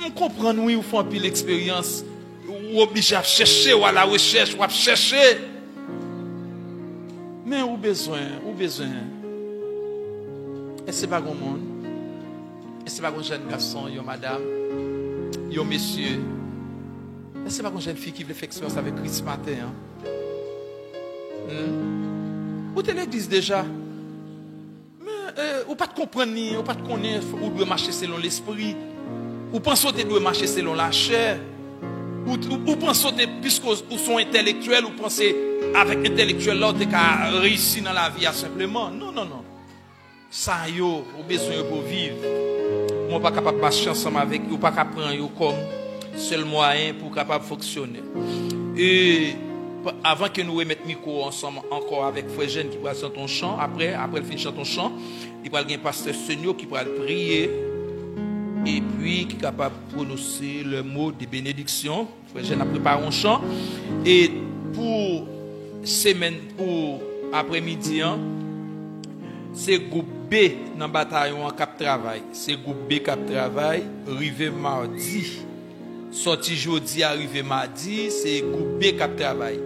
On comprend, oui, ou font un peu l'expérience, ou obligé à chercher, ou à la recherche, ou à chercher. Mais ou besoin. Et c'est pas grand monde. Et c'est pas grand jeune garçon, yo madame, yo monsieur. Et c'est pas grand jeune fille qui veut faire expérience avec Christ ce matin. Où est l'église déjà? Ou pas de comprendre, ou pas de connaître, ou doit marcher selon l'esprit, ou pensez que doit marcher selon la chair, ou pensez que puisque vous sont intellectuels, ou pensez avec intellectuel là, vous avez réussi dans la vie simplement. Non. Ça yo, ou besoin pour vivre. Moi pas capable de marcher ensemble avec vous, pas capable prendre yo comme seul moyen pour capable fonctionner. Et avant que nous remettions le micro ensemble encore avec Frère Jeune qui va chanter ton chant, après le fin de chanter ton chant, il va y avoir un pasteur Senio qui va prier et puis qui est capable de prononcer le mot de bénédiction. Frère Jeune a préparé un chant et pour semaine, pour après-midi, c'est groupe B dans le bataillon en cap travail. C'est groupe B cap travail, arrivé mardi. Sorti jeudi, arrivé mardi, c'est groupe B cap travail.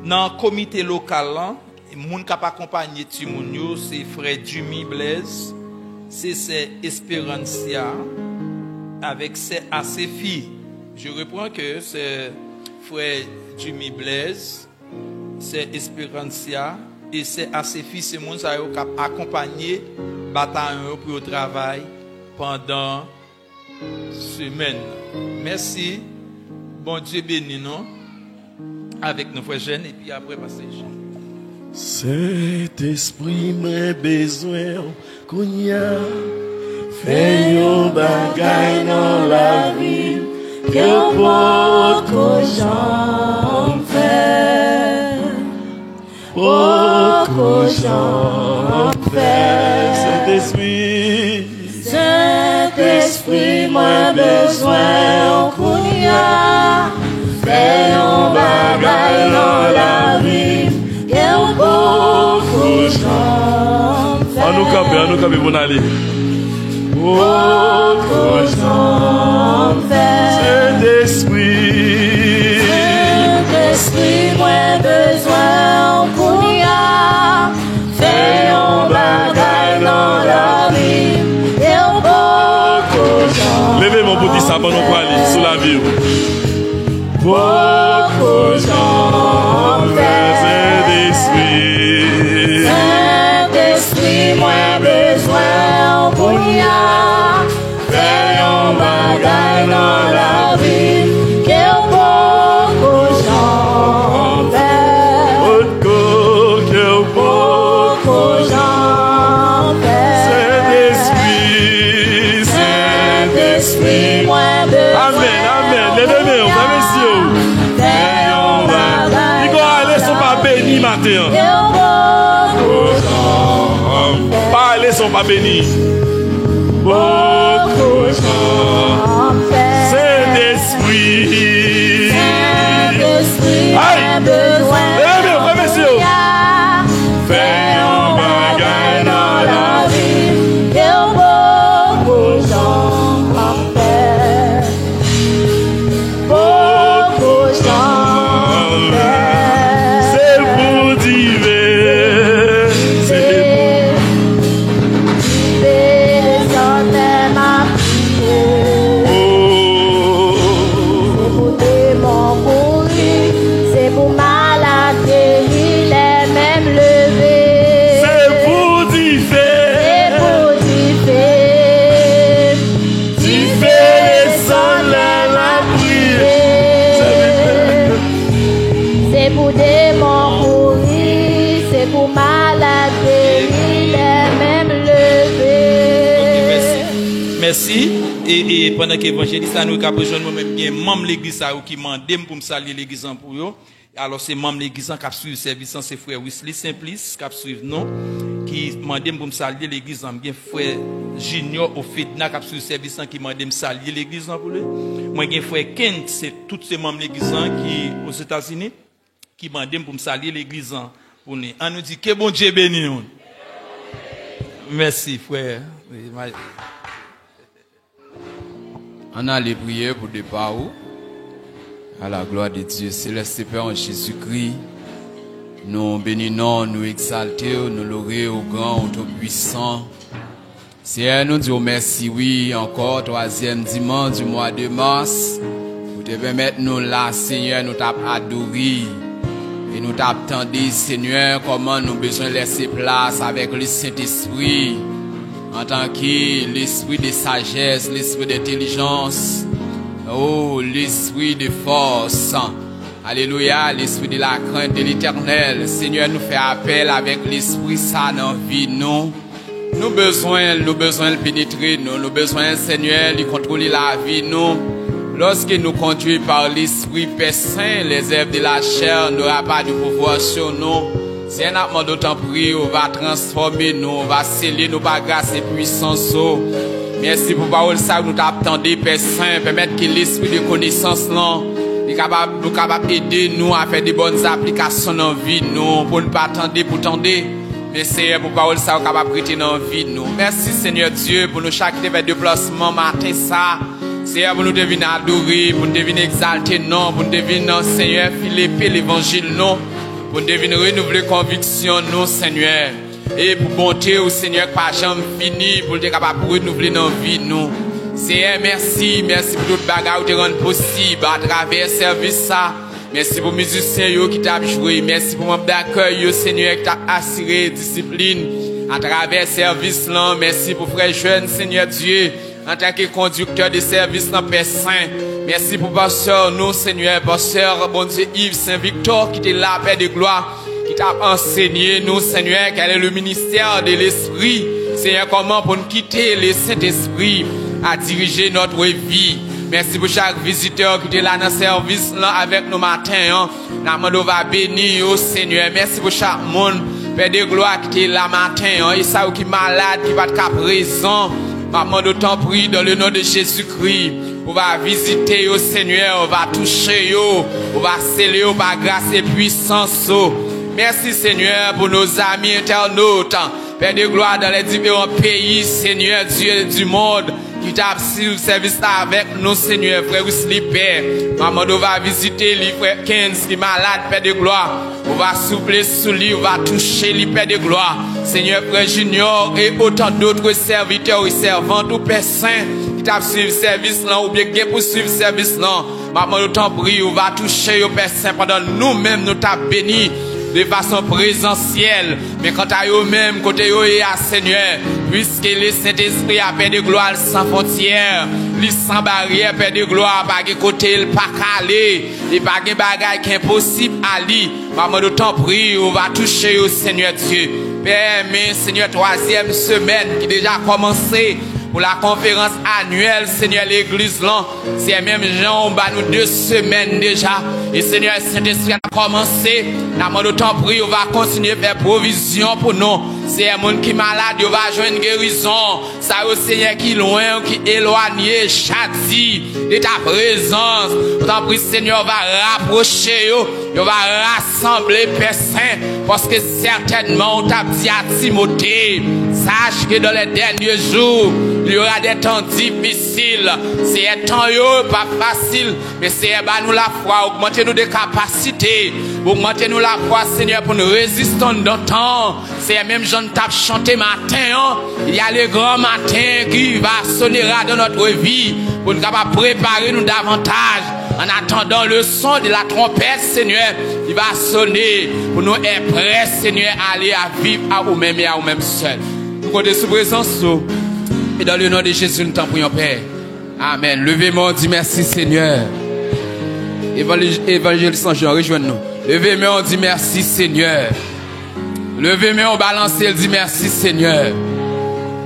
Dans le comité local, les gens qui accompagnent c'est Frère Dumi Blaise, c'est Espérancia, avec ses filles. Je reprends que c'est frère Jimmy Blaise, c'est Esperancia et c'est ses filles, c'est monde qui a accompagné bataillon pour le travail pendant semaine. Merci. Bon Dieu béni nous avec nos frères jeunes et puis après passer Jean. Saint-Esprit, m'a besoin qu'on y a fait un bagay dans la vie que beaucoup j'en fais, beaucoup j'en fais. Saint-Esprit, Saint-Esprit, m'a besoin qu'on y a fait un bagay dans la vie. À nous camper, bon aller. Saint-Esprit, Saint-Esprit, moi besoin qu'on y a fait un bagay dans la vie. Et on peut levez mon petit sabon, on peut aller sous la vie. beaucoup j'en fais. Saint-Esprit, Saint-Esprit, moi besoin qu'on y a fait un bagay dans la vie. Que beaucoup j'en fais. Beaucoup j'en fais. Saint-Esprit, Saint-Esprit, moi besoin. Amen, amen. Levez-moi, messieurs. Il va aller son pas béni matin. Pas aller son pas béni. Beaucoup j'en fais. Saint-Esprit. Saint-Esprit, Aïe. besoin. Levez-moi, messieurs. Fais un bagay dans la vie. Que beaucoup j'en fais. Beaucoup j'en fais. C'est pour divers. C'est Merci. Et pendant que l'évangéliste a nous besoin moi-même bien membre l'église qui m'a demandé pour me saluer l'église pour eux. Alors c'est membre l'église qui a suivi service, c'est frère Wesley Simplice qui a suivi non qui m'a demandé pour me saluer l'église bien frère Junior au Fedna qui a suivi service qui m'a demandé me saluer l'église pour lui. Moi j'ai frère Kent, c'est tous ces membres l'église qui aux États-Unis qui m'a demandé pour me saluer l'église pour nous. On nous dit que bon Dieu béni nous. Merci frère. On a les prières pour départ à la gloire de Dieu. Céleste Père en Jésus-Christ, nous bénissons, nous exaltons, nous louons au grand, au tout-puissant. Seigneur, nous disons merci, oui, encore, troisième dimanche du mois de mars, pour te permettre nous là, Seigneur, nous t'avons adoré. Et nous t'attendons, Seigneur, comment nous besoin laisser place avec le Saint-Esprit. En tant que l'esprit de sagesse, l'esprit d'intelligence, oh, l'esprit de force, alléluia, l'esprit de la crainte de l'éternel. Seigneur, nous fait appel avec l'esprit ça dans la vie, nous besoin de pénétrer, nous besoin, Seigneur, de contrôler la vie, nous. Lorsque nous conduisons par l'esprit Père Saint, les œuvres de la chair n'aura pas de pouvoir sur nous. Si un amant d'autant prie, on va transformer nous, on va sceller nos par grâce et puissance. Merci pour parole ça, nous t'attendons, Père Saint, permettre que l'esprit de connaissance là, nous capable aider nous à faire des bonnes applications dans la vie, nous, pour ne pas attendre, pour tendre. Mais Seigneur, pour parole ça, on capable prêter dans la vie, nous. Merci Seigneur Dieu, pour nous chaque déplacement matin ça. Seigneur, pour nous deviner adorer, pour nous deviner exalter, non, pour nous deviner, Seigneur, filer l'évangile, non. Pour nous deviner renouveler conviction, non, Seigneur. Et pour bonté au Seigneur, pas jamais fini, pour être capable de renouveler nos vies, nous. Seigneur, merci pour toute bagarre qui rend possible à travers service ça. Merci pour les musiciens qui t'ont joué. Merci pour membre d'accueil, Seigneur, qui t'a assuré discipline à travers service là. Merci pour frère jeune, Seigneur Dieu, en tant que conducteur de service dans Père Saint. Merci pour pasteur, nous, Seigneur, pasteur, bon Dieu, Yves Saint-Victor, qui était là, Père de gloire, qui t'a enseigné, nous, Seigneur, quel est le ministère de l'Esprit. Seigneur, comment pour nous quitter le Saint-Esprit à diriger notre vie. Merci pour chaque visiteur qui est là dans le service là avec nous matin. Nous va bénir au Seigneur. Merci pour chaque monde, Père de gloire, qui est là matin. Et ça qui est malade, qui va être présent. Maman, t'en prie dans le nom de Jésus-Christ. On va visiter au Seigneur, on va toucher, on va sceller par grâce et puissance. Merci Seigneur pour nos amis internautes. Père de gloire dans les différents pays, Seigneur Dieu du monde, qui t'a le service avec nous, Seigneur, frère Wesley Père. Maman, on va visiter les frères Kenz qui est malade, Père de gloire. On va souffler sous lui, on va toucher les Père de gloire. Seigneur, frère Junior et autant d'autres serviteurs et servantes ou Père Saint qui t'a suivi service là ou bien qui pour suivre service là. Maman, nous t'en prie, on va toucher au Père Saint pendant nous-mêmes, nous t'a béni de façon présentielle, mais quant à eux-mêmes, côté eux et à Seigneur, puisque le Saint-Esprit a Père de gloire sans frontières, lui sans barrière, Père de gloire, pas de côté, il pas calé, et pas de bagaille qui est impossible à lui. Maman, nous t'en prie, on va toucher au Seigneur Dieu. Père, mais Seigneur, 3e semaine qui déjà commencé pour la conférence annuelle, Seigneur, l'église là, c'est même Jean, on va nous 2 semaines déjà. Et Seigneur, Saint-Esprit a commencé. Nous t'en prie, on va continuer à faire provision pour nous. C'est un monde qui est malade, on va jouer une guérison. Ça, au Seigneur qui est loin, qui est éloigné, châtie de ta présence. On t'en prie, Seigneur, on va rapprocher, on va rassembler, Père Saint, parce que certainement, on t'a dit à Timothée, sache que dans les derniers jours, il y aura des temps difficiles. C'est un temps pas facile, mais c'est nous la foi, augmentez-nous des capacités, augmentez-nous la foi, Seigneur, pour nous résister dans le temps. C'est même Jean tape chanter matin. Il y a le grand matin qui va sonner dans notre vie pour nous préparer nous davantage. En attendant le son de la trompette, Seigneur, il va sonner pour nous être prêts, Seigneur, à aller à vivre à nous-mêmes et à nous-mêmes seuls. Nous comptons sous présence. Et dans le nom de Jésus, nous t'en prions, Père. Amen. Levez-moi, on dit merci, Seigneur. Évangéliste Jean, rejoignez-nous. Levez-moi, on dit merci, Seigneur. Levez-moi, on balance, on dit merci, Seigneur.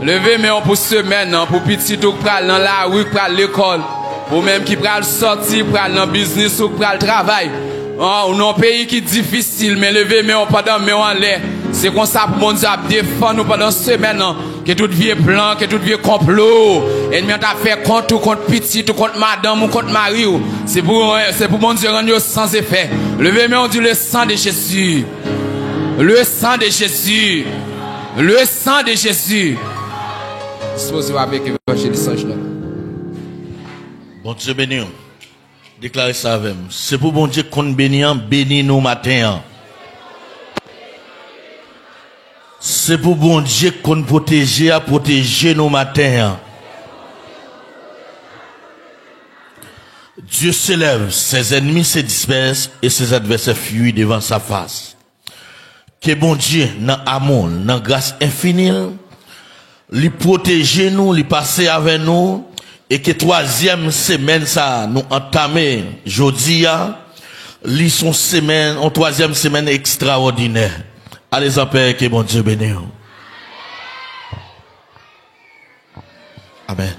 Levez-moi pour semaine, pour petit ou pour dans la rue, pour l'école. Pour même qui pral sortir, pour aller dans le business ou pour le travail. On a un pays qui est difficile, mais levez-moi pendant mais en l'air. C'est comme ça pour mon Dieu défendre nous pendant semaine. Que tout vieux plan, que tout vieux complot. Et nous avons fait contre ou contre petit ou contre madame ou contre mari. C'est pour mon Dieu rendre sans effet. Levez-moi, on dit le sang de Jésus. Le sang de Jésus. Le sang de Jésus. Disposez-vous avec l'évangéliste Jean. Bon Dieu béni. Déclarez ça avec moi. C'est pour bon Dieu qu'on bénit nous matin. C'est pour bon Dieu qu'on protège à protéger nos matins. Dieu s'élève, ses ennemis se dispersent et ses adversaires fuient devant sa face. Que bon Dieu, dans amour, dans grâce infinie, lui protéger nous, lui passer avec nous, et que 3e semaine ça nous entamer jeudi, lui son semaine, en 3e semaine extraordinaire. Allez en paix, que bon Dieu bénisse. Amen.